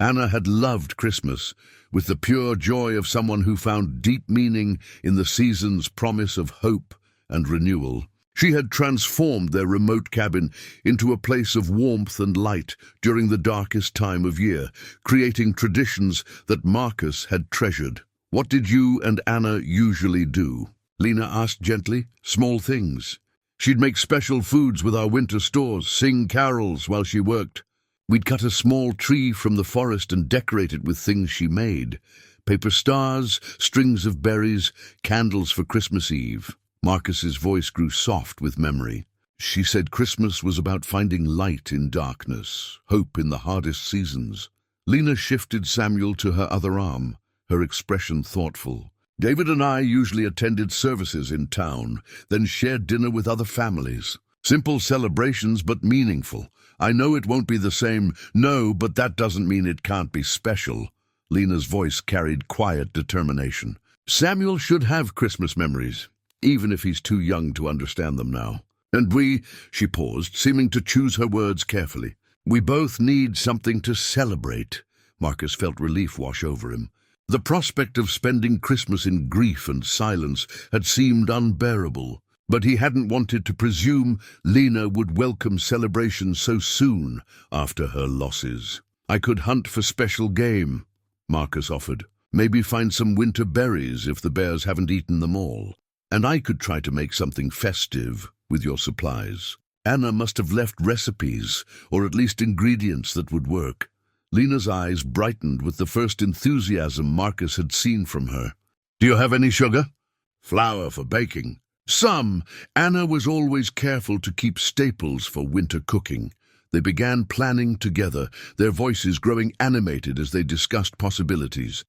Anna had loved Christmas, with the pure joy of someone who found deep meaning in the season's promise of hope and renewal. She had transformed their remote cabin into a place of warmth and light during the darkest time of year, creating traditions that Marcus had treasured. What did you and Anna usually do? Lena asked gently. Small things. She'd make special foods with our winter stores, sing carols while she worked. We'd cut a small tree from the forest and decorate it with things she made. Paper stars, strings of berries, candles for Christmas Eve. Marcus's voice grew soft with memory. She said Christmas was about finding light in darkness, hope in the hardest seasons. Lena shifted Samuel to her other arm, her expression thoughtful. David and I usually attended services in town, then shared dinner with other families. Simple celebrations, but meaningful. I know it won't be the same. No, but that doesn't mean it can't be special. Lena's voice carried quiet determination. Samuel should have Christmas memories, even if he's too young to understand them now. And she paused, seeming to choose her words carefully. We both need something to celebrate. Marcus felt relief wash over him. The prospect of spending Christmas in grief and silence had seemed unbearable, but he hadn't wanted to presume Lena would welcome celebration so soon after her losses. I could hunt for special game, Marcus offered. Maybe find some winter berries if the bears haven't eaten them all. And I could try to make something festive with your supplies. Anna must have left recipes, or at least ingredients that would work. Lena's eyes brightened with the first enthusiasm Marcus had seen from her. Do you have any sugar? Flour for baking. Some. Anna was always careful to keep staples for winter cooking. They began planning together, their voices growing animated as they discussed possibilities.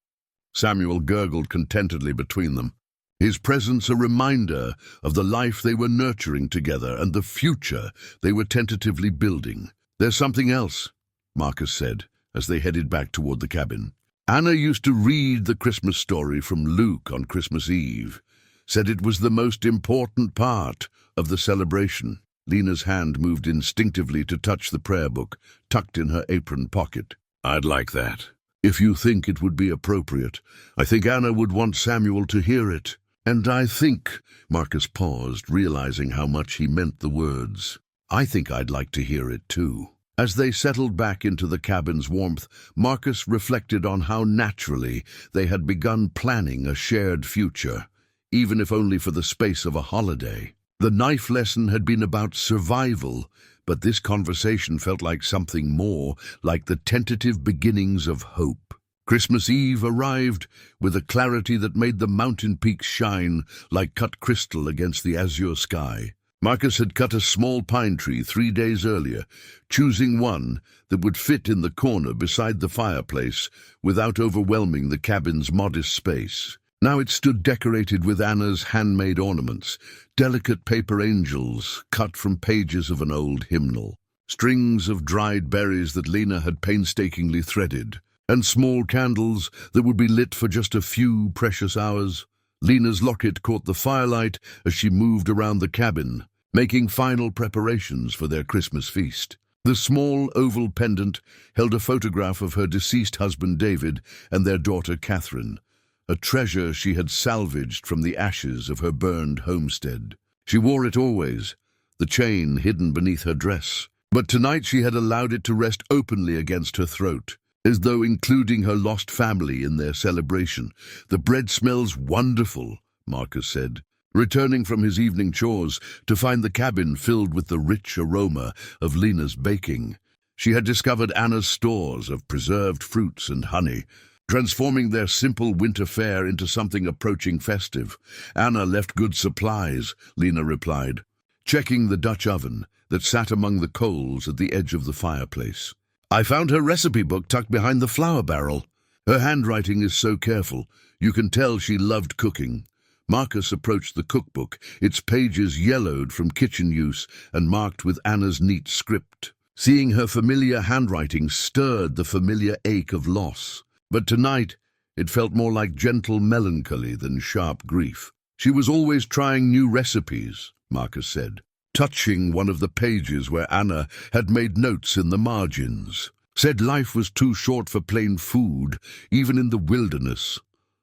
Samuel gurgled contentedly between them, his presence a reminder of the life they were nurturing together and the future they were tentatively building. There's something else, Marcus said, as they headed back toward the cabin. Anna used to read the Christmas story from Luke on Christmas Eve, said it was the most important part of the celebration. Lena's hand moved instinctively to touch the prayer book, tucked in her apron pocket. I'd like that. If you think it would be appropriate, I think Anna would want Samuel to hear it. And I think, Marcus paused, realizing how much he meant the words. I think I'd like to hear it too. As they settled back into the cabin's warmth, Marcus reflected on how naturally they had begun planning a shared future, even if only for the space of a holiday. The knife lesson had been about survival, but this conversation felt like something more, like the tentative beginnings of hope. Christmas Eve arrived with a clarity that made the mountain peaks shine like cut crystal against the azure sky. Marcus had cut a small pine tree 3 days earlier, choosing one that would fit in the corner beside the fireplace without overwhelming the cabin's modest space. Now it stood decorated with Anna's handmade ornaments, delicate paper angels cut from pages of an old hymnal, strings of dried berries that Lena had painstakingly threaded, and small candles that would be lit for just a few precious hours. Lena's locket caught the firelight as she moved around the cabin, making final preparations for their Christmas feast. The small oval pendant held a photograph of her deceased husband David and their daughter Catherine, a treasure she had salvaged from the ashes of her burned homestead. She wore it always, the chain hidden beneath her dress, but tonight she had allowed it to rest openly against her throat, as though including her lost family in their celebration. The bread smells wonderful, Marcus said, returning from his evening chores to find the cabin filled with the rich aroma of Lena's baking. She had discovered Anna's stores of preserved fruits and honey, transforming their simple winter fare into something approaching festive. Anna left good supplies, Lena replied, checking the Dutch oven that sat among the coals at the edge of the fireplace. I found her recipe book tucked behind the flour barrel. Her handwriting is so careful, you can tell she loved cooking. Marcus approached the cookbook, its pages yellowed from kitchen use and marked with Anna's neat script. Seeing her familiar handwriting stirred the familiar ache of loss. But tonight, it felt more like gentle melancholy than sharp grief. She was always trying new recipes, Marcus said, touching one of the pages where Anna had made notes in the margins. Said life was too short for plain food, even in the wilderness.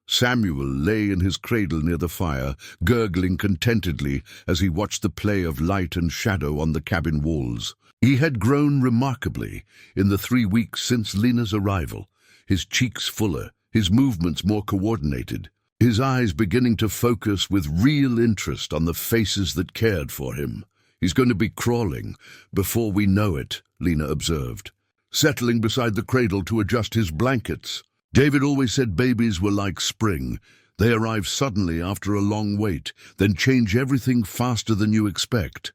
Samuel lay in his cradle near the fire, gurgling contentedly as he watched the play of light and shadow on the cabin walls. He had grown remarkably in the 3 weeks since Lena's arrival, his cheeks fuller, his movements more coordinated, his eyes beginning to focus with real interest on the faces that cared for him. He's going to be crawling before we know it, Lena observed, settling beside the cradle to adjust his blankets. David always said babies were like spring. They arrive suddenly after a long wait, then change everything faster than you expect.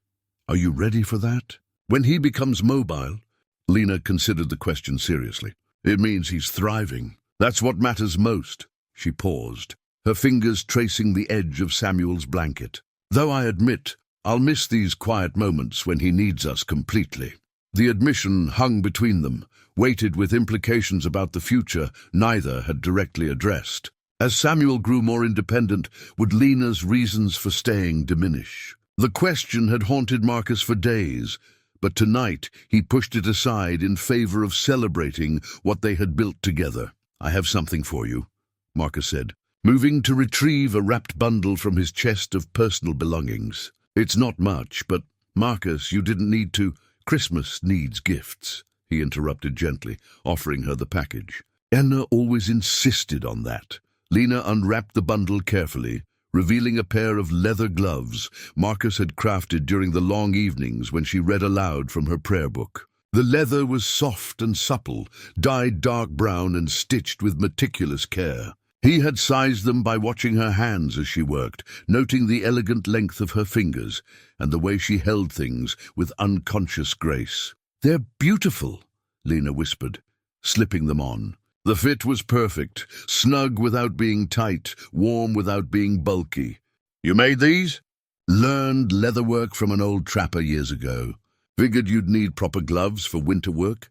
Are you ready for that? When he becomes mobile, Lena considered the question seriously. It means he's thriving. That's what matters most. She paused, her fingers tracing the edge of Samuel's blanket. Though I admit, I'll miss these quiet moments when he needs us completely. The admission hung between them, weighted with implications about the future neither had directly addressed. As Samuel grew more independent, would Lena's reasons for staying diminish? The question had haunted Marcus for days, but tonight he pushed it aside in favor of celebrating what they had built together. I have something for you, Marcus said, moving to retrieve a wrapped bundle from his chest of personal belongings. It's not much, but, Marcus, you didn't need to. Christmas needs gifts, he interrupted gently, offering her the package. Anna always insisted on that. Lena unwrapped the bundle carefully, revealing a pair of leather gloves Marcus had crafted during the long evenings when she read aloud from her prayer book. The leather was soft and supple, dyed dark brown and stitched with meticulous care. He had sized them by watching her hands as she worked, noting the elegant length of her fingers and the way she held things with unconscious grace. They're beautiful, Lena whispered, slipping them on. The fit was perfect, snug without being tight, warm without being bulky. You made these? Learned leatherwork from an old trapper years ago. Figured you'd need proper gloves for winter work.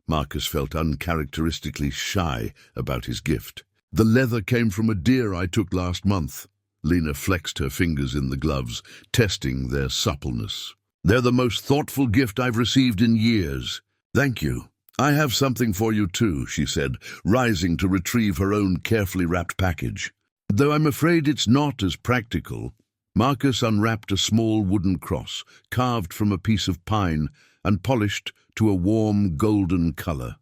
Marcus felt uncharacteristically shy about his gift. The leather came from a deer I took last month. Lena flexed her fingers in the gloves, testing their suppleness. They're the most thoughtful gift I've received in years. Thank you. I have something for you too, she said, rising to retrieve her own carefully wrapped package. Though I'm afraid it's not as practical. Marcus unwrapped a small wooden cross, carved from a piece of pine and polished to a warm golden color.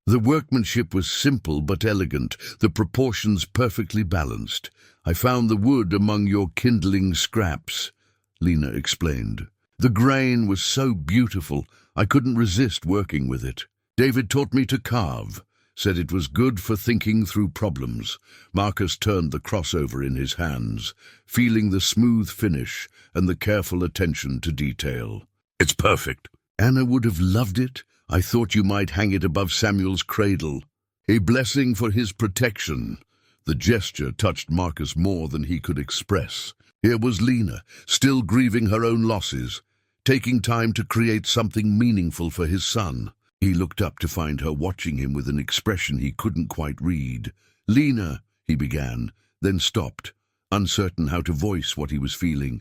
The workmanship was simple but elegant, the proportions perfectly balanced. I found the wood among your kindling scraps, Lena explained. The grain was so beautiful, I couldn't resist working with it. David taught me to carve, said it was good for thinking through problems. Marcus turned the crossover in his hands, feeling the smooth finish and the careful attention to detail. It's perfect. Anna would have loved it. I thought you might hang it above Samuel's cradle. A blessing for his protection. The gesture touched Marcus more than he could express. Here was Lena, still grieving her own losses, taking time to create something meaningful for his son. He looked up to find her watching him with an expression he couldn't quite read. Lena, he began, then stopped, uncertain how to voice what he was feeling.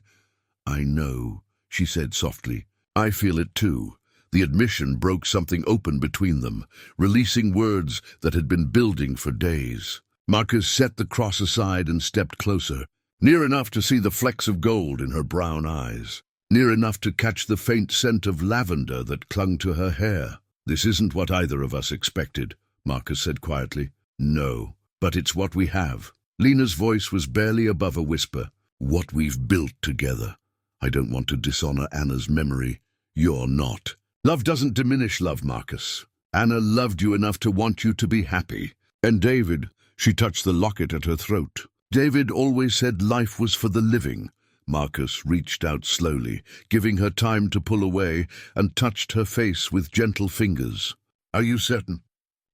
I know, she said softly. I feel it too. The admission broke something open between them, releasing words that had been building for days. Marcus set the cross aside and stepped closer, near enough to see the flecks of gold in her brown eyes, near enough to catch the faint scent of lavender that clung to her hair. This isn't what either of us expected, Marcus said quietly. No, but it's what we have. Lena's voice was barely above a whisper. What we've built together. I don't want to dishonor Anna's memory. You're not. Love doesn't diminish love, Marcus. Anna loved you enough to want you to be happy. And David, she touched the locket at her throat. David always said life was for the living. Marcus reached out slowly, giving her time to pull away, and touched her face with gentle fingers. Are you certain?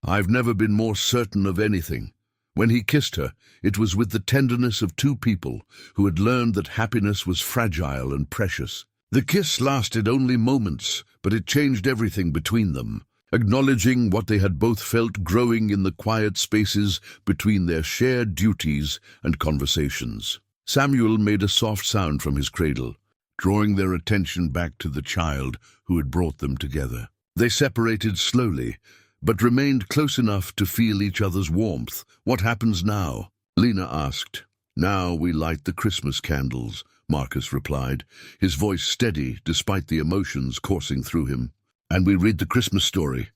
I've never been more certain of anything. When he kissed her, it was with the tenderness of two people who had learned that happiness was fragile and precious. The kiss lasted only moments, but it changed everything between them, acknowledging what they had both felt growing in the quiet spaces between their shared duties and conversations. Samuel made a soft sound from his cradle, drawing their attention back to the child who had brought them together. They separated slowly, but remained close enough to feel each other's warmth. "What happens now?" Lena asked. "Now we light the Christmas candles," Marcus replied, his voice steady despite the emotions coursing through him. "And we read the Christmas story.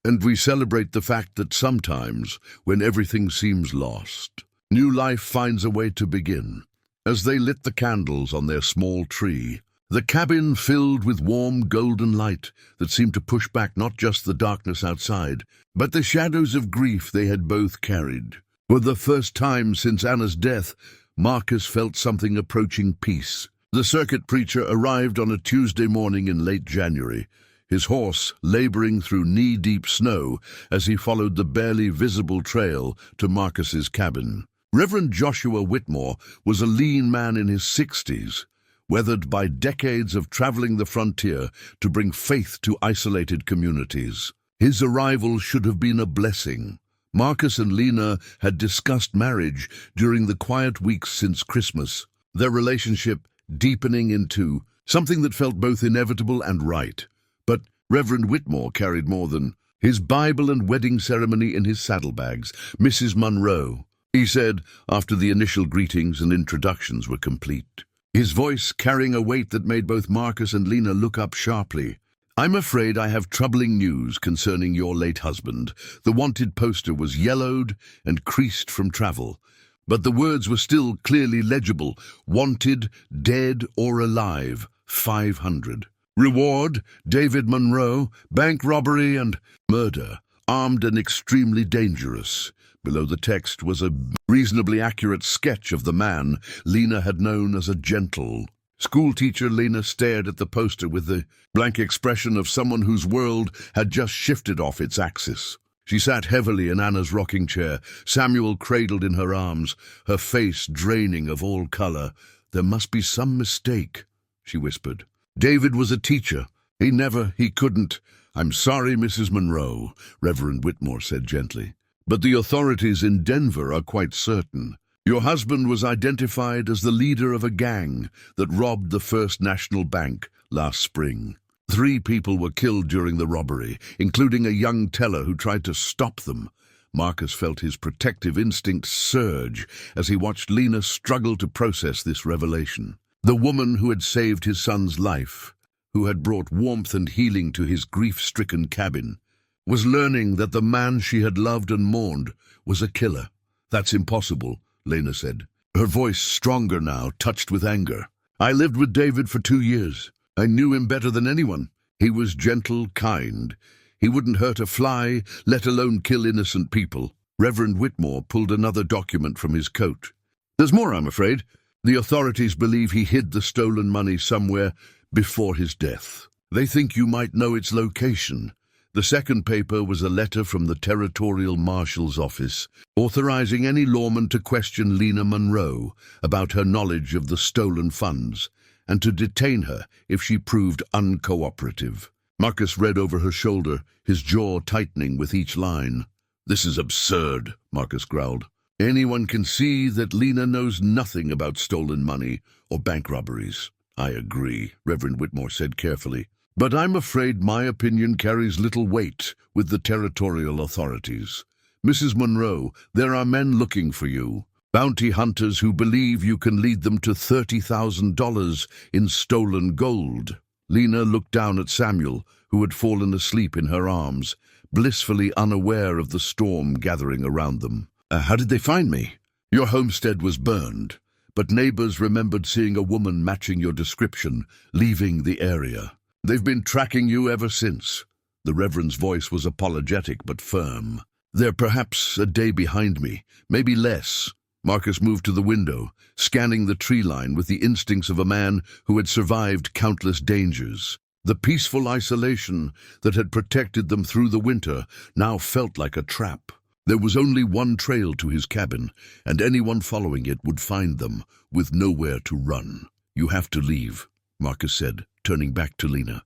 And we celebrate the fact that sometimes, when everything seems lost, new life finds a way to begin." As they lit the candles on their small tree, the cabin filled with warm golden light that seemed to push back not just the darkness outside, but the shadows of grief they had both carried. For the first time since Anna's death, Marcus felt something approaching peace. The circuit preacher arrived on a Tuesday morning in late January, his horse laboring through knee-deep snow as he followed the barely visible trail to Marcus's cabin. Reverend Joshua Whitmore was a lean man in his 60s, weathered by decades of traveling the frontier to bring faith to isolated communities. His arrival should have been a blessing. Marcus and Lena had discussed marriage during the quiet weeks since Christmas, their relationship deepening into something that felt both inevitable and right. But Reverend Whitmore carried more than his Bible and wedding ceremony in his saddlebags. "Mrs. Monroe," he said after the initial greetings and introductions were complete, his voice carrying a weight that made both Marcus and Lena look up sharply. "I'm afraid I have troubling news concerning your late husband." The wanted poster was yellowed and creased from travel, but the words were still clearly legible: "Wanted, dead or alive, 500. Reward, David Monroe, bank robbery and murder, armed and extremely dangerous." Below the text was a reasonably accurate sketch of the man Lena had known as a gentle schoolteacher. Lena stared at the poster with the blank expression of someone whose world had just shifted off its axis. She sat heavily in Anna's rocking chair, Samuel cradled in her arms, her face draining of all color. "There must be some mistake," she whispered. "David was a teacher. He couldn't." "I'm sorry, Mrs. Monroe," Reverend Whitmore said gently, "but the authorities in Denver are quite certain. Your husband was identified as the leader of a gang that robbed the First National Bank last spring. 3 people were killed during the robbery, including a young teller who tried to stop them." Marcus felt his protective instinct surge as he watched Lena struggle to process this revelation. The woman who had saved his son's life, who had brought warmth and healing to his grief-stricken cabin, was learning that the man she had loved and mourned was a killer. "That's impossible," Lena said, her voice stronger now, touched with anger. "I lived with David for 2 years. I knew him better than anyone. He was gentle, kind. He wouldn't hurt a fly, let alone kill innocent people." Reverend Whitmore pulled another document from his coat. "There's more, I'm afraid. The authorities believe he hid the stolen money somewhere before his death. They think you might know its location." The second paper was a letter from the Territorial Marshal's office, authorizing any lawman to question Lena Monroe about her knowledge of the stolen funds, and to detain her if she proved uncooperative. Marcus read over her shoulder, his jaw tightening with each line. "This is absurd," Marcus growled. "Anyone can see that Lena knows nothing about stolen money or bank robberies." "I agree," Reverend Whitmore said carefully. "But I'm afraid my opinion carries little weight with the territorial authorities. Mrs. Monroe, there are men looking for you, bounty hunters who believe you can lead them to $30,000 in stolen gold." Lena looked down at Samuel, who had fallen asleep in her arms, blissfully unaware of the storm gathering around them. How did they find me?" "Your homestead was burned, but neighbors remembered seeing a woman matching your description, leaving the area. They've been tracking you ever since." The Reverend's voice was apologetic but firm. "They're perhaps a day behind me, maybe less." Marcus moved to the window, scanning the tree line with the instincts of a man who had survived countless dangers. The peaceful isolation that had protected them through the winter now felt like a trap. There was only one trail to his cabin, and anyone following it would find them, with nowhere to run. "You have to leave." Marcus said, turning back to Lena.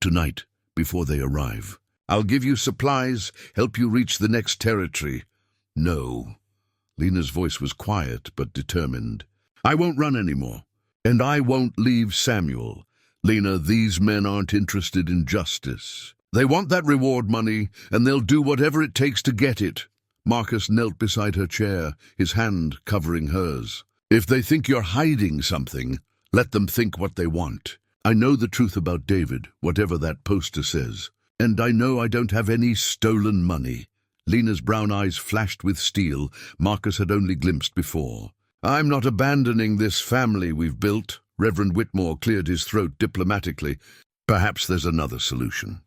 "Tonight, before they arrive. I'll give you supplies, help you reach the next territory." "No." Lena's voice was quiet but determined. "I won't run anymore. And I won't leave Samuel. Lena, these men aren't interested in justice. They want that reward money, and they'll do whatever it takes to get it." Marcus knelt beside her chair, his hand covering hers. "If they think you're hiding something, let them think what they want. I know the truth about David, whatever that poster says. And I know I don't have any stolen money." Lena's brown eyes flashed with steel Marcus had only glimpsed before. "I'm not abandoning this family we've built." Reverend Whitmore cleared his throat diplomatically. "Perhaps there's another solution.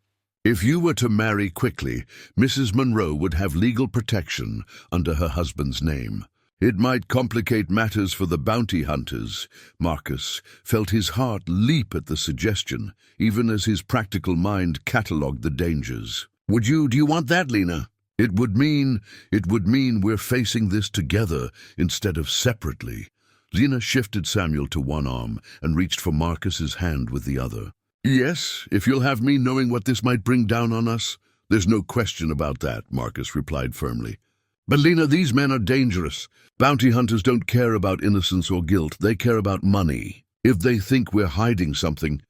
If you were to marry quickly, Mrs. Monroe would have legal protection under her husband's name. It might complicate matters for the bounty hunters." Marcus felt his heart leap at the suggestion, even as his practical mind catalogued the dangers. Do you want that, Lena? It would mean we're facing this together instead of separately." Lena shifted Samuel to one arm and reached for Marcus's hand with the other. "Yes, if you'll have me knowing what this might bring down on us." "There's no question about that," Marcus replied firmly. "But Lena, these men are dangerous. Bounty hunters don't care about innocence or guilt. They care about money. If they think we're hiding something,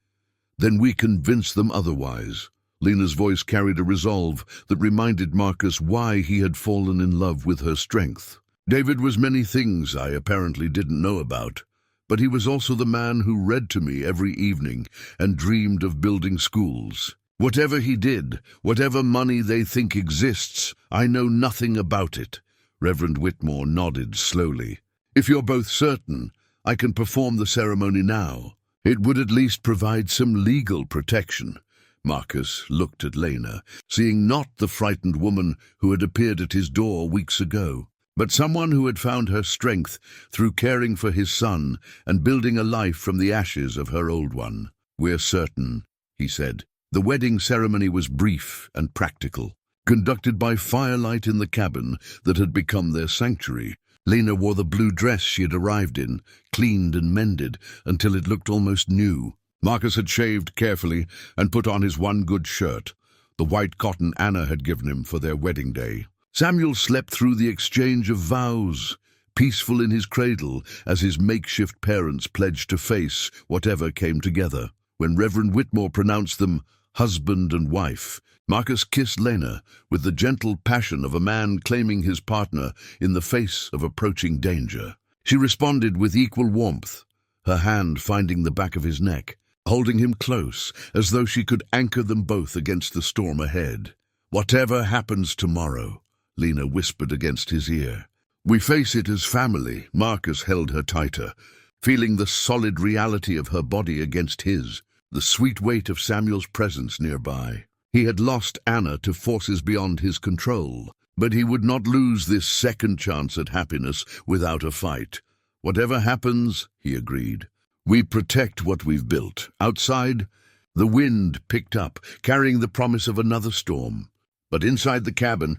then we convince them otherwise." Lena's voice carried a resolve that reminded Marcus why he had fallen in love with her strength. "David was many things I apparently didn't know about, but he was also the man who read to me every evening and dreamed of building schools. Whatever he did, whatever money they think exists, I know nothing about it." Reverend Whitmore nodded slowly. "If you're both certain, I can perform the ceremony now. It would at least provide some legal protection." Marcus looked at Lena, seeing not the frightened woman who had appeared at his door weeks ago, but someone who had found her strength through caring for his son and building a life from the ashes of her old one. "We're certain," he said. The wedding ceremony was brief and practical, conducted by firelight in the cabin that had become their sanctuary. Lena wore the blue dress she had arrived in, cleaned and mended until it looked almost new. Marcus had shaved carefully and put on his one good shirt, the white cotton Anna had given him for their wedding day. Samuel slept through the exchange of vows, peaceful in his cradle as his makeshift parents pledged to face whatever came together. When Reverend Whitmore pronounced them husband and wife, Marcus kissed Lena with the gentle passion of a man claiming his partner in the face of approaching danger. She responded with equal warmth, her hand finding the back of his neck, holding him close as though she could anchor them both against the storm ahead. "Whatever happens tomorrow," Lena whispered against his ear. "We face it as family." Marcus held her tighter, feeling the solid reality of her body against his, the sweet weight of Samuel's presence nearby. He had lost Anna to forces beyond his control, but he would not lose this second chance at happiness without a fight. "Whatever happens," he agreed, "we protect what we've built." Outside, the wind picked up, carrying the promise of another storm. But inside the cabin,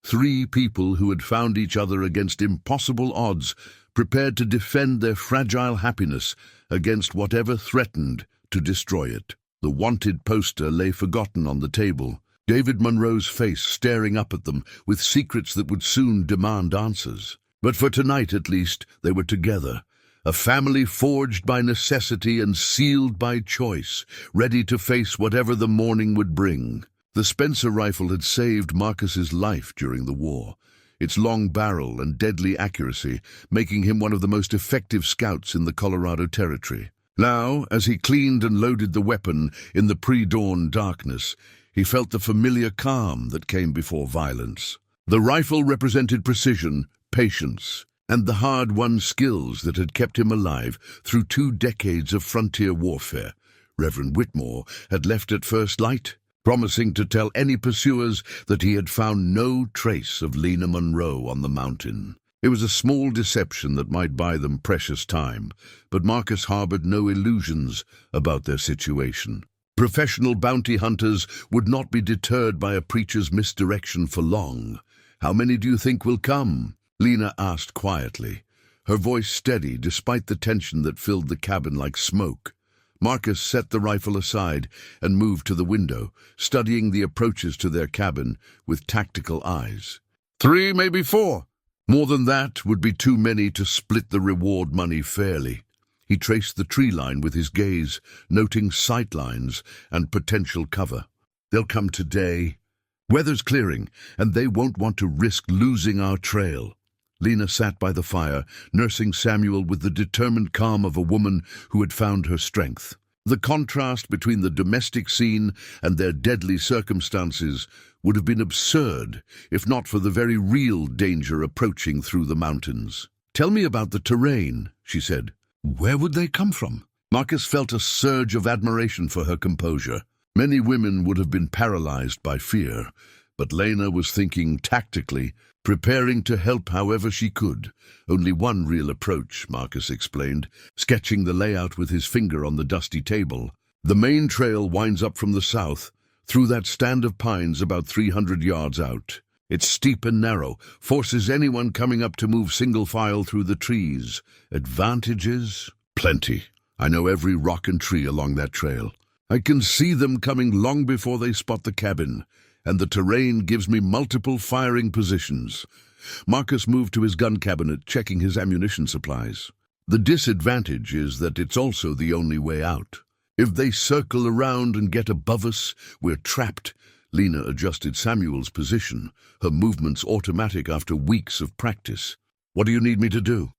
three people who had found each other against impossible odds, prepared to defend their fragile happiness against whatever threatened to destroy it. The wanted poster lay forgotten on the table, David Monroe's face staring up at them with secrets that would soon demand answers. But for tonight, at least, they were together, a family forged by necessity and sealed by choice, ready to face whatever the morning would bring. The Spencer rifle had saved Marcus's life during the war, its long barrel and deadly accuracy making him one of the most effective scouts in the Colorado Territory. Now, as he cleaned and loaded the weapon in the pre-dawn darkness, he felt the familiar calm that came before violence. The rifle represented precision, patience, and the hard-won skills that had kept him alive through 2 decades of frontier warfare. Reverend Whitmore had left at first light, promising to tell any pursuers that he had found no trace of Lena Monroe on the mountain. It was a small deception that might buy them precious time, but Marcus harbored no illusions about their situation. Professional bounty hunters would not be deterred by a preacher's misdirection for long. "How many do you think will come?" Lena asked quietly, her voice steady despite the tension that filled the cabin like smoke. Marcus set the rifle aside and moved to the window, studying the approaches to their cabin with tactical eyes. 3, maybe 4. More than that would be too many to split the reward money fairly. He traced the tree line with his gaze, noting sight lines and potential cover. They'll come today. Weather's clearing, and they won't want to risk losing our trail. Lena sat by the fire, nursing Samuel with the determined calm of a woman who had found her strength. The contrast between the domestic scene and their deadly circumstances would have been absurd if not for the very real danger approaching through the mountains. "Tell me about the terrain," she said. "Where would they come from?" Marcus felt a surge of admiration for her composure. Many women would have been paralyzed by fear, but Lena was thinking tactically, preparing to help however she could. "Only one real approach," Marcus explained, sketching the layout with his finger on the dusty table. "The main trail winds up from the south, through that stand of pines about 300 yards out. It's steep and narrow, forces anyone coming up to move single file through the trees. Advantages? Plenty. I know every rock and tree along that trail. I can see them coming long before they spot the cabin, and the terrain gives me multiple firing positions." Marcus moved to his gun cabinet, checking his ammunition supplies. "The disadvantage is that it's also the only way out. If they circle around and get above us, we're trapped." Lena adjusted Samuel's position, her movements automatic after weeks of practice. "What do you need me to do?"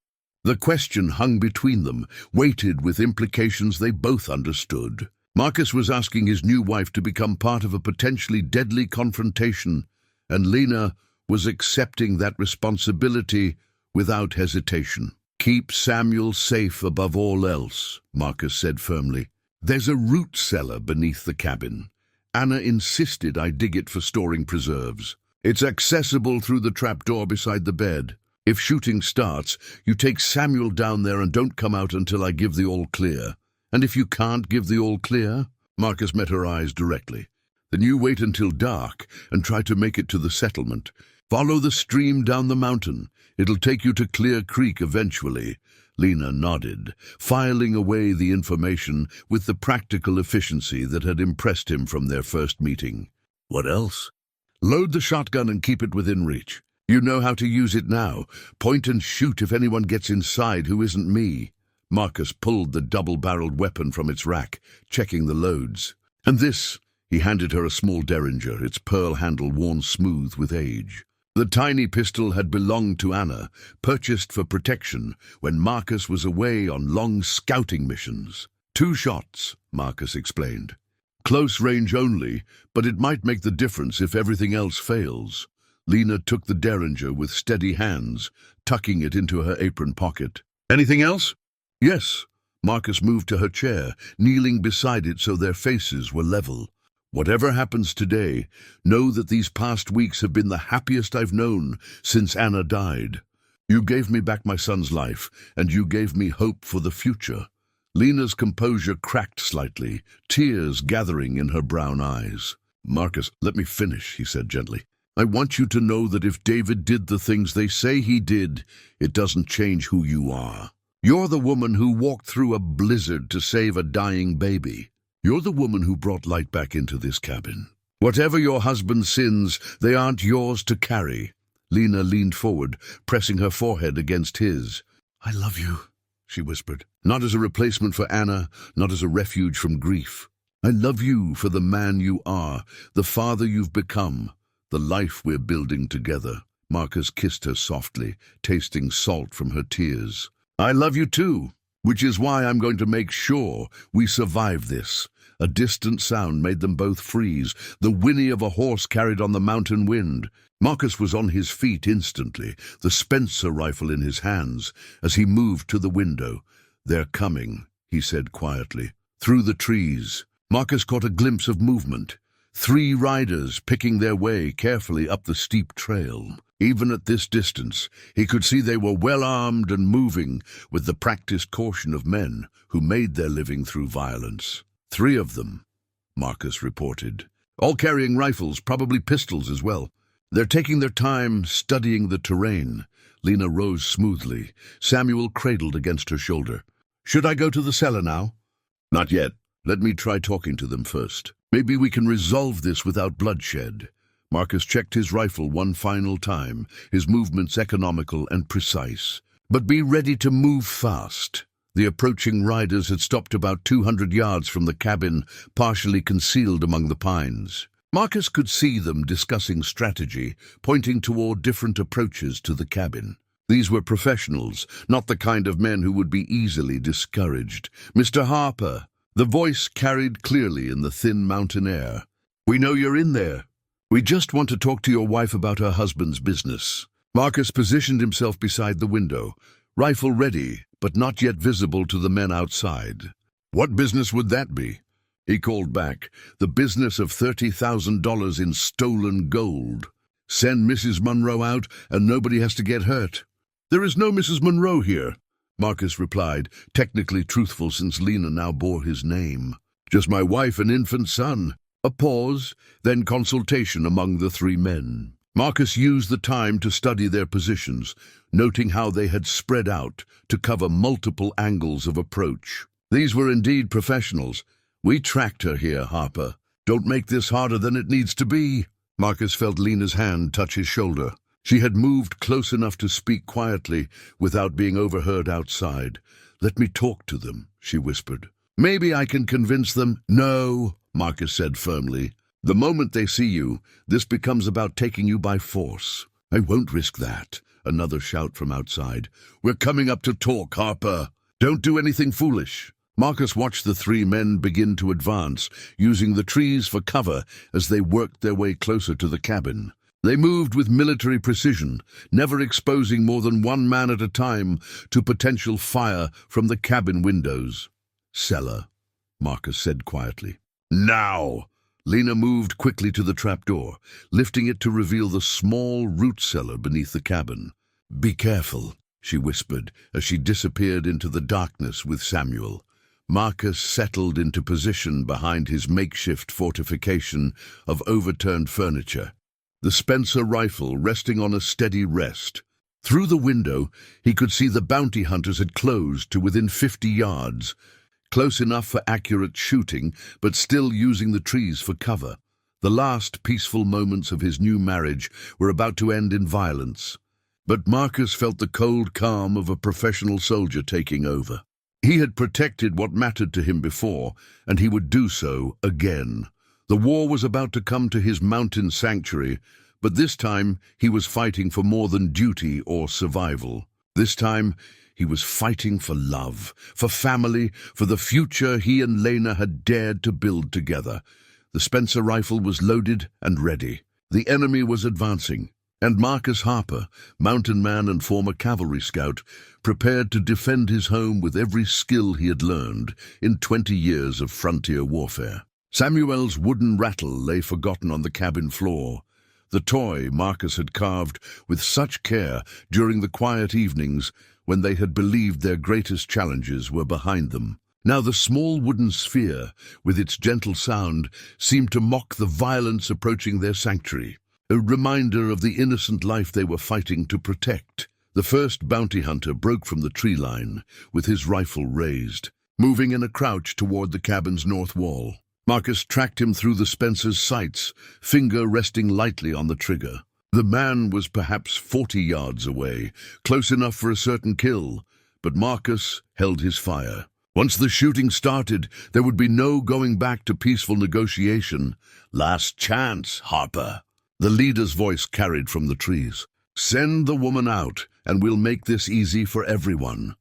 The question hung between them, weighted with implications they both understood. Marcus was asking his new wife to become part of a potentially deadly confrontation, and Lena was accepting that responsibility without hesitation. "Keep Samuel safe above all else," Marcus said firmly. "There's a root cellar beneath the cabin. Anna insisted I dig it for storing preserves. It's accessible through the trapdoor beside the bed. If shooting starts, you take Samuel down there and don't come out until I give the all clear. And if you can't give the all clear," Marcus met her eyes directly, "then you wait until dark and try to make it to the settlement. Follow the stream down the mountain. It'll take you to Clear Creek eventually." Lena nodded, filing away the information with the practical efficiency that had impressed him from their first meeting. "What else?" "Load the shotgun and keep it within reach. You know how to use it now. Point and shoot if anyone gets inside who isn't me." Marcus pulled the double-barreled weapon from its rack, checking the loads. "And this," he handed her a small derringer, its pearl handle worn smooth with age. The tiny pistol had belonged to Anna, purchased for protection when Marcus was away on long scouting missions. 2 shots, Marcus explained. "Close range only, but it might make the difference if everything else fails." Lena took the derringer with steady hands, tucking it into her apron pocket. "Anything else?" "Yes." Marcus moved to her chair, kneeling beside it so their faces were level. "Whatever happens today, know that these past weeks have been the happiest I've known since Anna died. You gave me back my son's life, and you gave me hope for the future." Lena's composure cracked slightly, tears gathering in her brown eyes. "Marcus, let me finish," he said gently. "I want you to know that if David did the things they say he did, it doesn't change who you are. You're the woman who walked through a blizzard to save a dying baby. You're the woman who brought light back into this cabin. Whatever your husband's sins, they aren't yours to carry." Lena leaned forward, pressing her forehead against his. "I love you," she whispered. "Not as a replacement for Anna, not as a refuge from grief. I love you for the man you are, the father you've become, the life we're building together." Marcus kissed her softly, tasting salt from her tears. "I love you too, which is why I'm going to make sure we survive this." A distant sound made them both freeze, the whinny of a horse carried on the mountain wind. Marcus was on his feet instantly, the Spencer rifle in his hands, as he moved to the window. "They're coming," he said quietly. Through the trees, Marcus caught a glimpse of movement. 3 riders picking their way carefully up the steep trail. Even at this distance, he could see they were well armed and moving with the practiced caution of men who made their living through violence. 3 of them, Marcus reported, all carrying rifles, probably pistols as well. "They're taking their time studying the terrain." Lena rose smoothly, Samuel cradled against her shoulder. "Should I go to the cellar now?" Not yet. Let me try talking to them first. Maybe we can resolve this without bloodshed. Marcus checked his rifle one final time, his movements economical and precise. But be ready to move fast. The approaching riders had stopped about 200 yards from the cabin, partially concealed among the pines. Marcus could see them discussing strategy, pointing toward different approaches to the cabin. These were professionals, not the kind of men who would be easily discouraged. "Mr. Harper," the voice carried clearly in the thin mountain air. "We know you're in there. We just want to talk to your wife about her husband's business." Marcus positioned himself beside the window, rifle ready, but not yet visible to the men outside. "What business would that be?" He called back. "The business of $30,000 in stolen gold. Send Mrs. Monroe out, and nobody has to get hurt." "There is no Mrs. Monroe here," Marcus replied, technically truthful since Lena now bore his name. "Just my wife and infant son." A pause, then consultation among the three men. Marcus used the time to study their positions, noting how they had spread out to cover multiple angles of approach. These were indeed professionals. "We tracked her here, Harper. Don't make this harder than it needs to be." Marcus felt Lena's hand touch his shoulder. She had moved close enough to speak quietly without being overheard outside. "Let me talk to them," she whispered. "Maybe I can convince them." "No," Marcus said firmly. "The moment they see you, this becomes about taking you by force." "I won't risk that," another shout from outside. "We're coming up to talk, Harper. Don't do anything foolish." Marcus watched the three men begin to advance, using the trees for cover as they worked their way closer to the cabin. They moved with military precision, never exposing more than one man at a time to potential fire from the cabin windows. "Cellar," Marcus said quietly. "Now!" Lena moved quickly to the trapdoor, lifting it to reveal the small root cellar beneath the cabin. "Be careful," she whispered as she disappeared into the darkness with Samuel. Marcus settled into position behind his makeshift fortification of overturned furniture, the Spencer rifle resting on a steady rest. Through the window, he could see the bounty hunters had closed to within 50 yards, close enough for accurate shooting, but still using the trees for cover. The last peaceful moments of his new marriage were about to end in violence. But Marcus felt the cold calm of a professional soldier taking over. He had protected what mattered to him before, and he would do so again. The war was about to come to his mountain sanctuary, but this time he was fighting for more than duty or survival. This time he was fighting for love, for family, for the future he and Lena had dared to build together. The Spencer rifle was loaded and ready. The enemy was advancing, and Marcus Harper, mountain man and former cavalry scout, prepared to defend his home with every skill he had learned in 20 years of frontier warfare. Samuel's wooden rattle lay forgotten on the cabin floor, the toy Marcus had carved with such care during the quiet evenings when they had believed their greatest challenges were behind them. Now the small wooden sphere, with its gentle sound, seemed to mock the violence approaching their sanctuary, a reminder of the innocent life they were fighting to protect. The first bounty hunter broke from the tree line, with his rifle raised, moving in a crouch toward the cabin's north wall. Marcus tracked him through the Spencer's sights, finger resting lightly on the trigger. The man was perhaps 40 yards away, close enough for a certain kill, but Marcus held his fire. Once the shooting started, there would be no going back to peaceful negotiation. "Last chance, Harper," the leader's voice carried from the trees. "Send the woman out, and we'll make this easy for everyone."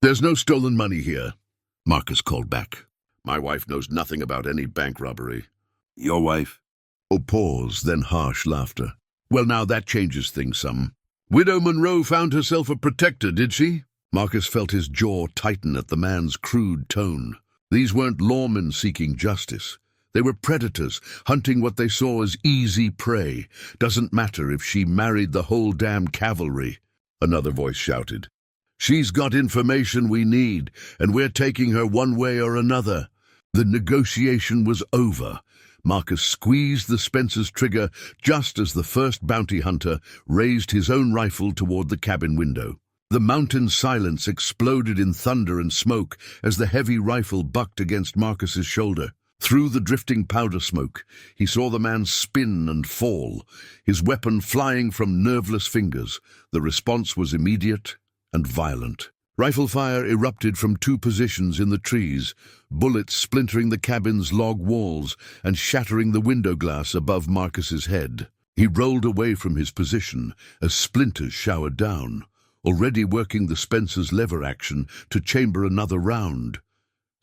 "There's no stolen money here," Marcus called back. "My wife knows nothing about any bank robbery." "Your wife?" A pause, then harsh laughter. "Well, now that changes things some. Widow Monroe found herself a protector, did she?" Marcus felt his jaw tighten at the man's crude tone. These weren't lawmen seeking justice. They were predators, hunting what they saw as easy prey. "Doesn't matter if she married the whole damn cavalry," another voice shouted. "She's got information we need, and we're taking her one way or another." The negotiation was over. Marcus squeezed the Spencer's trigger just as the first bounty hunter raised his own rifle toward the cabin window. The mountain silence exploded in thunder and smoke as the heavy rifle bucked against Marcus's shoulder. Through the drifting powder smoke, he saw the man spin and fall, his weapon flying from nerveless fingers. The response was immediate and violent. Rifle fire erupted from 2 positions in the trees, bullets splintering the cabin's log walls and shattering the window glass above Marcus's head. He rolled away from his position as splinters showered down, already working the Spencer's lever action to chamber another round.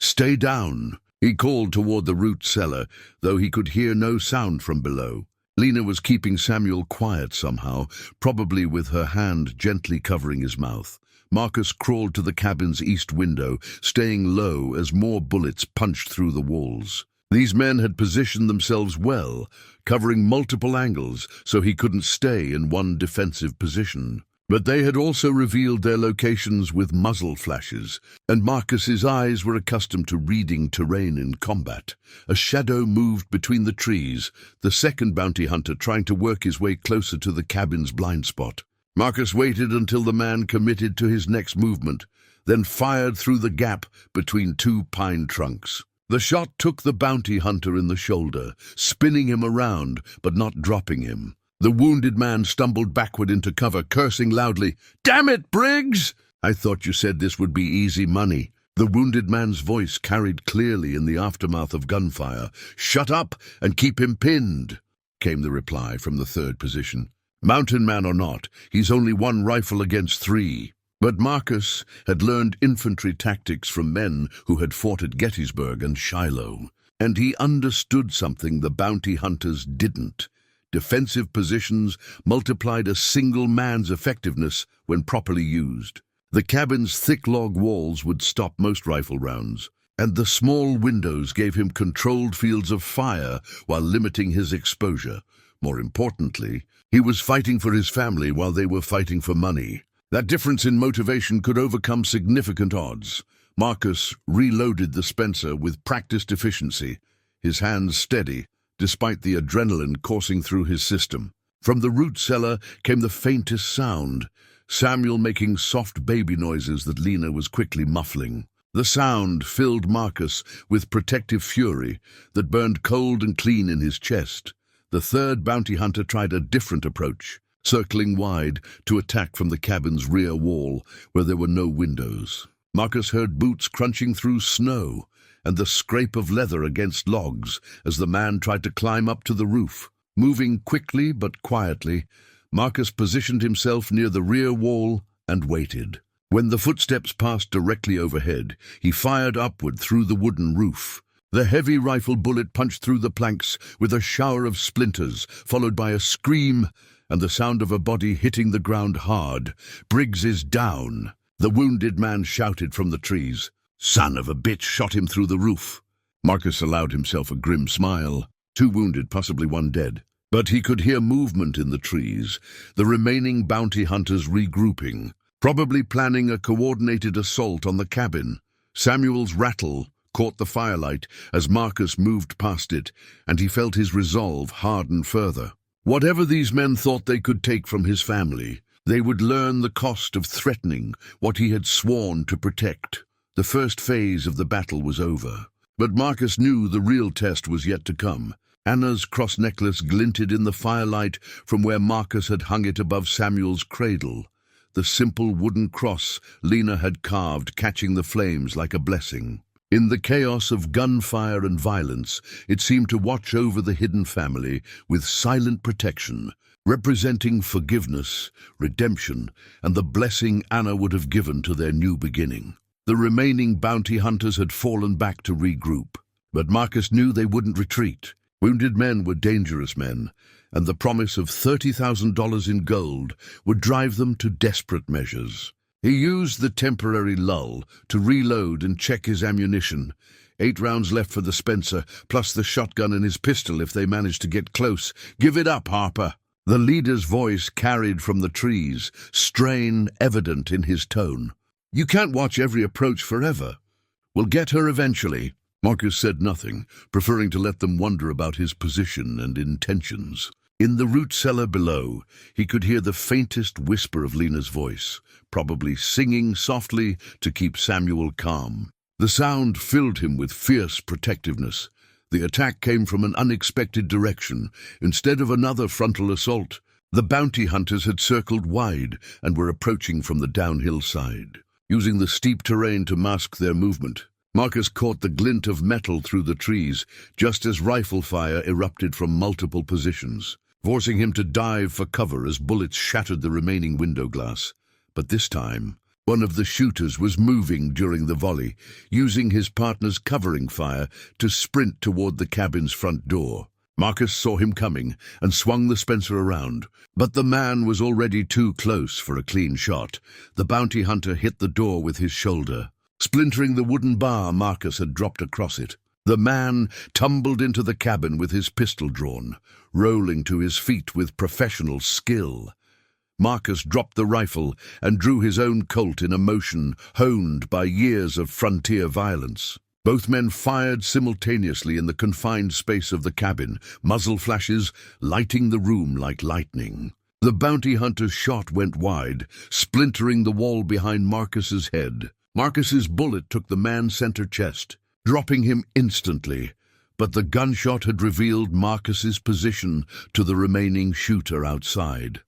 "Stay down," he called toward the root cellar, though he could hear no sound from below. Lena was keeping Samuel quiet somehow, probably with her hand gently covering his mouth. Marcus crawled to the cabin's east window, staying low as more bullets punched through the walls. These men had positioned themselves well, covering multiple angles so he couldn't stay in one defensive position. But they had also revealed their locations with muzzle flashes, and Marcus's eyes were accustomed to reading terrain in combat. A shadow moved between the trees, the second bounty hunter trying to work his way closer to the cabin's blind spot. Marcus waited until the man committed to his next movement, then fired through the gap between 2 pine trunks. The shot took the bounty hunter in the shoulder, spinning him around, but not dropping him. The wounded man stumbled backward into cover, cursing loudly. "Damn it, Briggs! I thought you said this would be easy money." The wounded man's voice carried clearly in the aftermath of gunfire. "Shut up and keep him pinned," came the reply from the 3rd position. Mountain man or not, he's only 1 rifle against 3. But Marcus had learned infantry tactics from men who had fought at Gettysburg and Shiloh, and he understood something the bounty hunters didn't. Defensive positions multiplied a single man's effectiveness when properly used. The cabin's thick log walls would stop most rifle rounds, and the small windows gave him controlled fields of fire while limiting his exposure. More importantly, he was fighting for his family while they were fighting for money. That difference in motivation could overcome significant odds. Marcus reloaded the Spencer with practiced efficiency, his hands steady, despite the adrenaline coursing through his system. From the root cellar came the faintest sound, Samuel making soft baby noises that Lena was quickly muffling. The sound filled Marcus with protective fury that burned cold and clean in his chest. The 3rd bounty hunter tried a different approach, circling wide to attack from the cabin's rear wall where there were no windows. Marcus heard boots crunching through snow and the scrape of leather against logs as the man tried to climb up to the roof. Moving quickly but quietly, Marcus positioned himself near the rear wall and waited. When the footsteps passed directly overhead, he fired upward through the wooden roof. The heavy rifle bullet punched through the planks with a shower of splinters, followed by a scream and the sound of a body hitting the ground hard. "Briggs is down," the wounded man shouted from the trees. "Son of a bitch shot him through the roof." Marcus allowed himself a grim smile. 2 wounded, possibly 1 dead. But he could hear movement in the trees, the remaining bounty hunters regrouping, probably planning a coordinated assault on the cabin. Samuel's rattle caught the firelight as Marcus moved past it, and he felt his resolve harden further. Whatever these men thought they could take from his family, they would learn the cost of threatening what he had sworn to protect. The first phase of the battle was over, but Marcus knew the real test was yet to come. Anna's cross necklace glinted in the firelight from where Marcus had hung it above Samuel's cradle, the simple wooden cross Lena had carved catching the flames like a blessing. In the chaos of gunfire and violence, it seemed to watch over the hidden family with silent protection, representing forgiveness, redemption, and the blessing Anna would have given to their new beginning. The remaining bounty hunters had fallen back to regroup, but Marcus knew they wouldn't retreat. Wounded men were dangerous men, and the promise of $30,000 in gold would drive them to desperate measures. He used the temporary lull to reload and check his ammunition. 8 rounds left for the Spencer, plus the shotgun and his pistol if they managed to get close. "Give it up, Harper." The leader's voice carried from the trees, strain evident in his tone. "You can't watch every approach forever. We'll get her eventually." Marcus said nothing, preferring to let them wonder about his position and intentions. In the root cellar below, he could hear the faintest whisper of Lena's voice, probably singing softly to keep Samuel calm. The sound filled him with fierce protectiveness. The attack came from an unexpected direction. Instead of another frontal assault, the bounty hunters had circled wide and were approaching from the downhill side. Using the steep terrain to mask their movement, Marcus caught the glint of metal through the trees just as rifle fire erupted from multiple positions, forcing him to dive for cover as bullets shattered the remaining window glass. But this time, one of the shooters was moving during the volley, using his partner's covering fire to sprint toward the cabin's front door. Marcus saw him coming and swung the Spencer around, but the man was already too close for a clean shot. The bounty hunter hit the door with his shoulder, splintering the wooden bar Marcus had dropped across it. The man tumbled into the cabin with his pistol drawn, rolling to his feet with professional skill. Marcus dropped the rifle and drew his own Colt in a motion honed by years of frontier violence. Both men fired simultaneously in the confined space of the cabin, muzzle flashes lighting the room like lightning. The bounty hunter's shot went wide, splintering the wall behind Marcus's head. Marcus's bullet took the man's center chest, dropping him instantly, but the gunshot had revealed Marcus's position to the remaining shooter outside.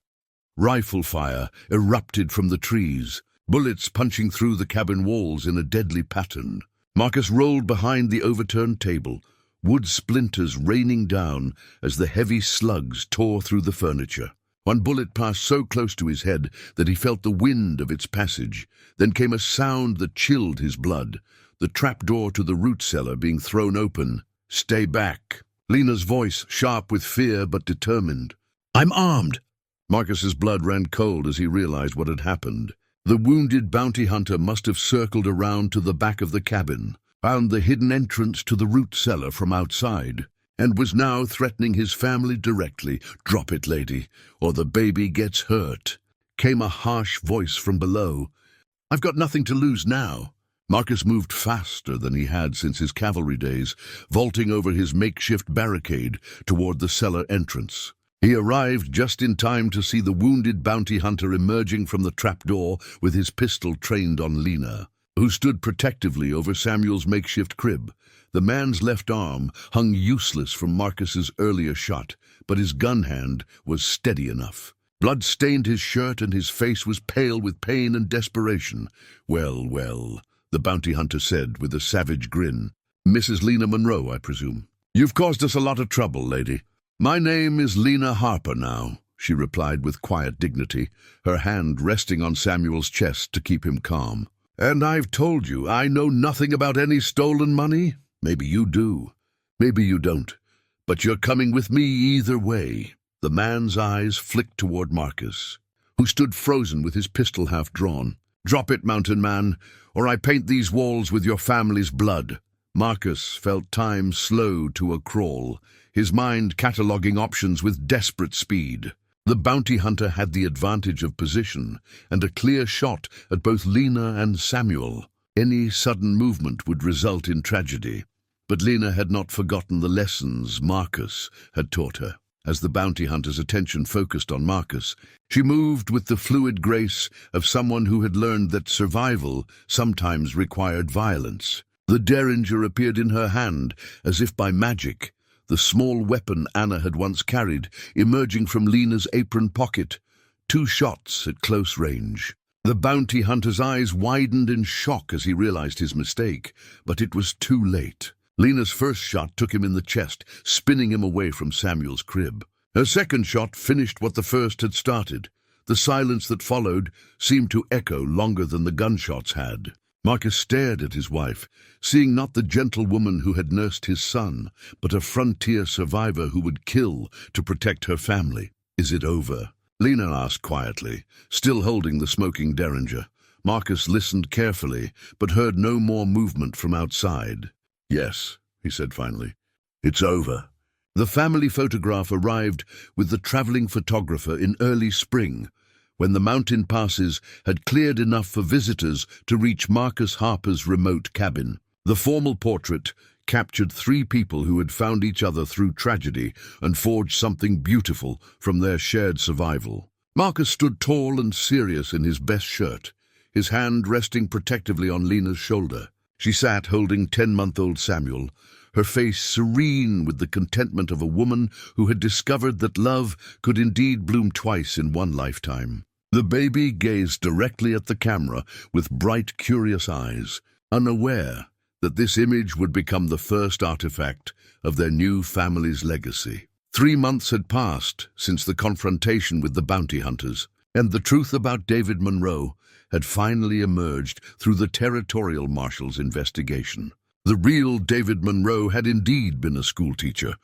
Rifle fire erupted from the trees, bullets punching through the cabin walls in a deadly pattern. Marcus rolled behind the overturned table, wood splinters raining down as the heavy slugs tore through the furniture. One bullet passed so close to his head that he felt the wind of its passage. Then came a sound that chilled his blood, the trapdoor to the root cellar being thrown open. "Stay back." Lena's voice, sharp with fear but determined. "I'm armed." Marcus's blood ran cold as he realized what had happened. The wounded bounty hunter must have circled around to the back of the cabin, found the hidden entrance to the root cellar from outside, and was now threatening his family directly. "Drop it, lady, or the baby gets hurt," came a harsh voice from below. "I've got nothing to lose now." Marcus moved faster than he had since his cavalry days, vaulting over his makeshift barricade toward the cellar entrance. He arrived just in time to see the wounded bounty hunter emerging from the trapdoor with his pistol trained on Lena, who stood protectively over Samuel's makeshift crib. The man's left arm hung useless from Marcus's earlier shot, but his gun hand was steady enough. Blood stained his shirt and his face was pale with pain and desperation. "Well, well," the bounty hunter said with a savage grin. "Mrs. Lena Monroe, I presume. You've caused us a lot of trouble, lady." "My name is Lena Harper now," she replied with quiet dignity, her hand resting on Samuel's chest to keep him calm. "And I've told you I know nothing about any stolen money. Maybe you do, maybe you don't, but you're coming with me either way." The man's eyes flicked toward Marcus, who stood frozen with his pistol half drawn. "Drop it, mountain man, or I paint these walls with your family's blood." Marcus felt time slow to a crawl, his mind cataloging options with desperate speed. The bounty hunter had the advantage of position and a clear shot at both Lena and Samuel. Any sudden movement would result in tragedy. But Lena had not forgotten the lessons Marcus had taught her. As the bounty hunter's attention focused on Marcus, she moved with the fluid grace of someone who had learned that survival sometimes required violence. The derringer appeared in her hand as if by magic, the small weapon Anna had once carried emerging from Lena's apron pocket. 2 shots at close range. The bounty hunter's eyes widened in shock as he realized his mistake, but it was too late. Lena's first shot took him in the chest, spinning him away from Samuel's crib. Her second shot finished what the first had started. The silence that followed seemed to echo longer than the gunshots had. Marcus stared at his wife, seeing not the gentle woman who had nursed his son, but a frontier survivor who would kill to protect her family. "Is it over?" Lena asked quietly, still holding the smoking derringer. Marcus listened carefully, but heard no more movement from outside. "Yes," he said finally. "It's over." The family photograph arrived with the traveling photographer in early spring, when the mountain passes had cleared enough for visitors to reach Marcus Harper's remote cabin. The formal portrait, captured three people who had found each other through tragedy and forged something beautiful from their shared survival. Marcus stood tall and serious in his best shirt, his hand resting protectively on Lena's shoulder. She sat holding 10-month-old Samuel, her face serene with the contentment of a woman who had discovered that love could indeed bloom twice in one lifetime. The baby gazed directly at the camera with bright, curious eyes, unaware that this image would become the first artifact of their new family's legacy. 3 months had passed since the confrontation with the bounty hunters, and the truth about David Monroe had finally emerged through the territorial marshal's investigation. The real David Monroe had indeed been a schoolteacher,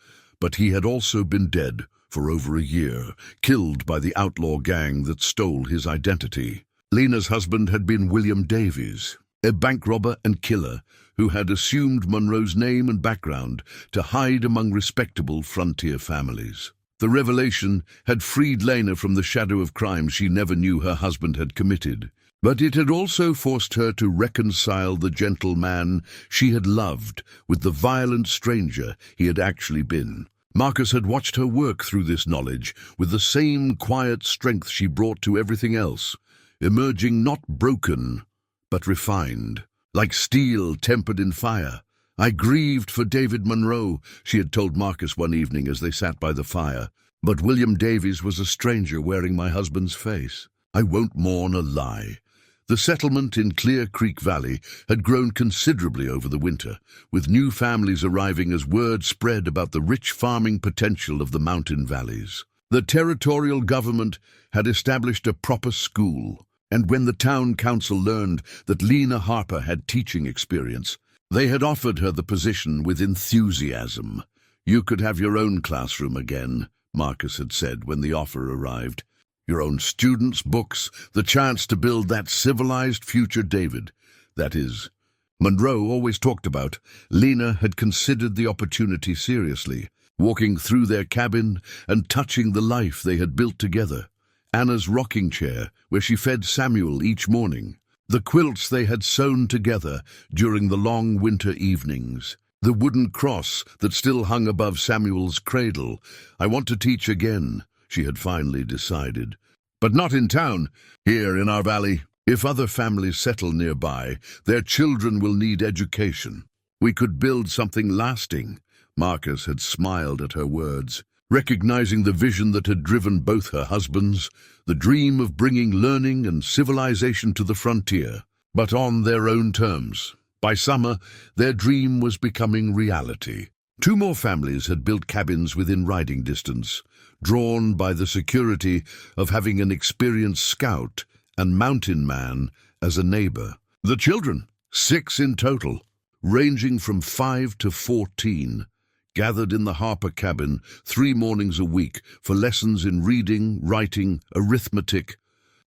but he had also been dead for over a year, killed by the outlaw gang that stole his identity. Lena's husband had been William Davies, a bank robber and killer who had assumed Monroe's name and background to hide among respectable frontier families. The revelation had freed Lena from the shadow of crimes she never knew her husband had committed, but it had also forced her to reconcile the gentle man she had loved with the violent stranger he had actually been. Marcus had watched her work through this knowledge with the same quiet strength she brought to everything else, emerging not broken, but refined, like steel tempered in fire. "I grieved for David Monroe," she had told Marcus one evening as they sat by the fire, "but William Davies was a stranger wearing my husband's face. I won't mourn a lie." The settlement in Clear Creek Valley had grown considerably over the winter, with new families arriving as word spread about the rich farming potential of the mountain valleys. The territorial government had established a proper school, and when the town council learned that Lena Harper had teaching experience, they had offered her the position with enthusiasm. "You could have your own classroom again," Marcus had said when the offer arrived. "Your own students, books, the chance to build that civilized future David. That is." Monroe always talked about. Lena had considered the opportunity seriously, walking through their cabin and touching the life they had built together. Anna's rocking chair, where she fed Samuel each morning. The quilts they had sewn together during the long winter evenings. The wooden cross that still hung above Samuel's cradle. "I want to teach again," she had finally decided. "But not in town, here in our valley. If other families settle nearby, their children will need education. We could build something lasting." Marcus had smiled at her words, recognizing the vision that had driven both her husbands, the dream of bringing learning and civilization to the frontier, but on their own terms. By summer, their dream was becoming reality. 2 more families had built cabins within riding distance, drawn by the security of having an experienced scout and mountain man as a neighbor. The children, 6 in total, ranging from 5 to 14, gathered in the Harper cabin 3 mornings a week for lessons in reading, writing, arithmetic,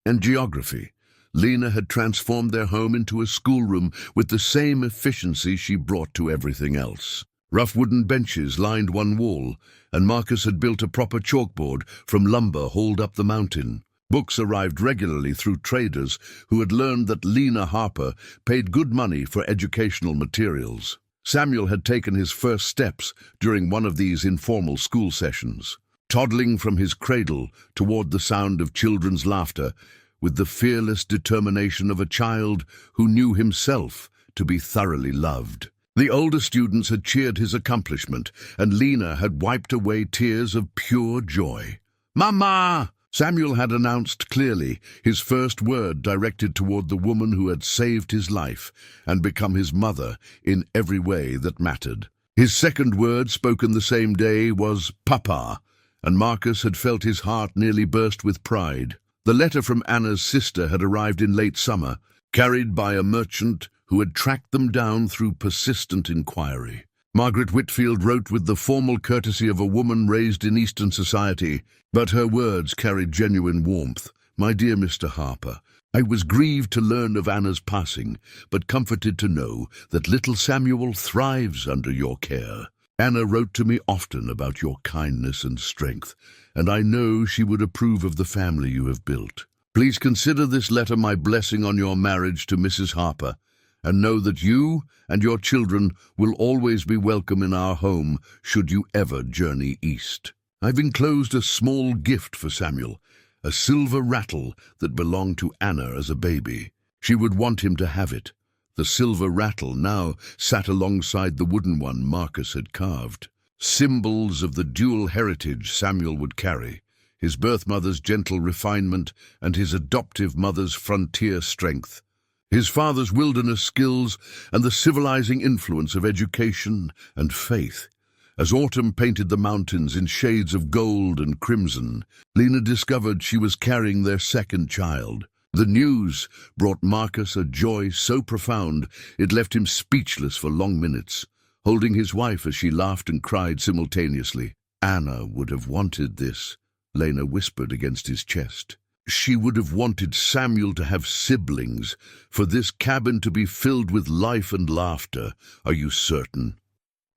and geography. Lena had transformed their home into a schoolroom with the same efficiency she brought to everything else. Rough wooden benches lined one wall, and Marcus had built a proper chalkboard from lumber hauled up the mountain. Books arrived regularly through traders who had learned that Lena Harper paid good money for educational materials. Samuel had taken his first steps during one of these informal school sessions, toddling from his cradle toward the sound of children's laughter with the fearless determination of a child who knew himself to be thoroughly loved. The older students had cheered his accomplishment, and Lena had wiped away tears of pure joy. "Mama!" Samuel had announced clearly, his first word directed toward the woman who had saved his life and become his mother in every way that mattered. His second word, spoken the same day, was "Papa," and Marcus had felt his heart nearly burst with pride. The letter from Anna's sister had arrived in late summer, carried by a merchant who had tracked them down through persistent inquiry. Margaret Whitfield wrote with the formal courtesy of a woman raised in Eastern society, but her words carried genuine warmth. "My dear Mr. Harper, I was grieved to learn of Anna's passing, but comforted to know that little Samuel thrives under your care. Anna wrote to me often about your kindness and strength, and I know she would approve of the family you have built. Please consider this letter my blessing on your marriage to Mrs. Harper. and know that you and your children will always be welcome in our home should you ever journey east. I've enclosed a small gift for Samuel, a silver rattle that belonged to Anna as a baby. She would want him to have it. The silver rattle now sat alongside the wooden one Marcus had carved, symbols of the dual heritage Samuel would carry, his birth mother's gentle refinement and his adoptive mother's frontier strength, his father's wilderness skills and the civilizing influence of education and faith. As autumn painted the mountains in shades of gold and crimson, Lena discovered she was carrying their second child. The news brought Marcus a joy so profound it left him speechless for long minutes, holding his wife as she laughed and cried simultaneously. Anna would have wanted this, Lena whispered against his chest. She would have wanted Samuel to have siblings, for this cabin to be filled with life and laughter. Are you certain?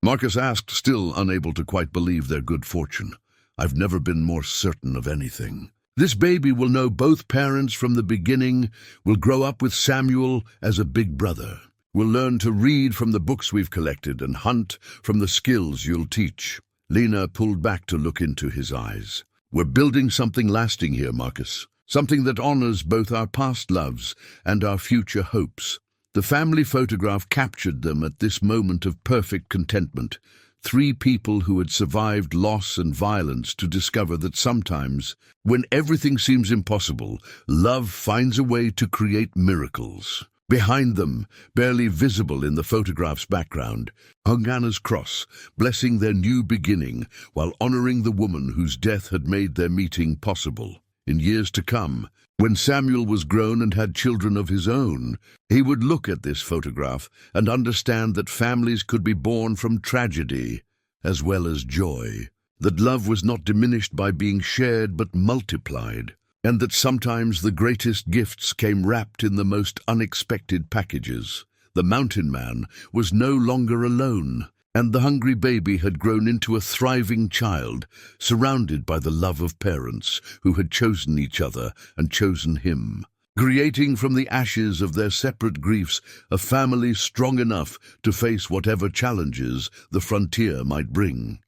Marcus asked, still unable to quite believe their good fortune. I've never been more certain of anything. This baby will know both parents from the beginning, will grow up with Samuel as a big brother, will learn to read from the books we've collected and hunt from the skills you'll teach. Lena pulled back to look into his eyes. We're building something lasting here, Marcus. Something that honors both our past loves and our future hopes. The family photograph captured them at this moment of perfect contentment. Three people who had survived loss and violence to discover that sometimes, when everything seems impossible, love finds a way to create miracles. Behind them, barely visible in the photograph's background, hung Anna's cross, blessing their new beginning while honoring the woman whose death had made their meeting possible. In years to come, when Samuel was grown and had children of his own, he would look at this photograph and understand that families could be born from tragedy as well as joy, that love was not diminished by being shared but multiplied, and that sometimes the greatest gifts came wrapped in the most unexpected packages. The mountain man was no longer alone, and the hungry baby had grown into a thriving child, surrounded by the love of parents who had chosen each other and chosen him, creating from the ashes of their separate griefs a family strong enough to face whatever challenges the frontier might bring.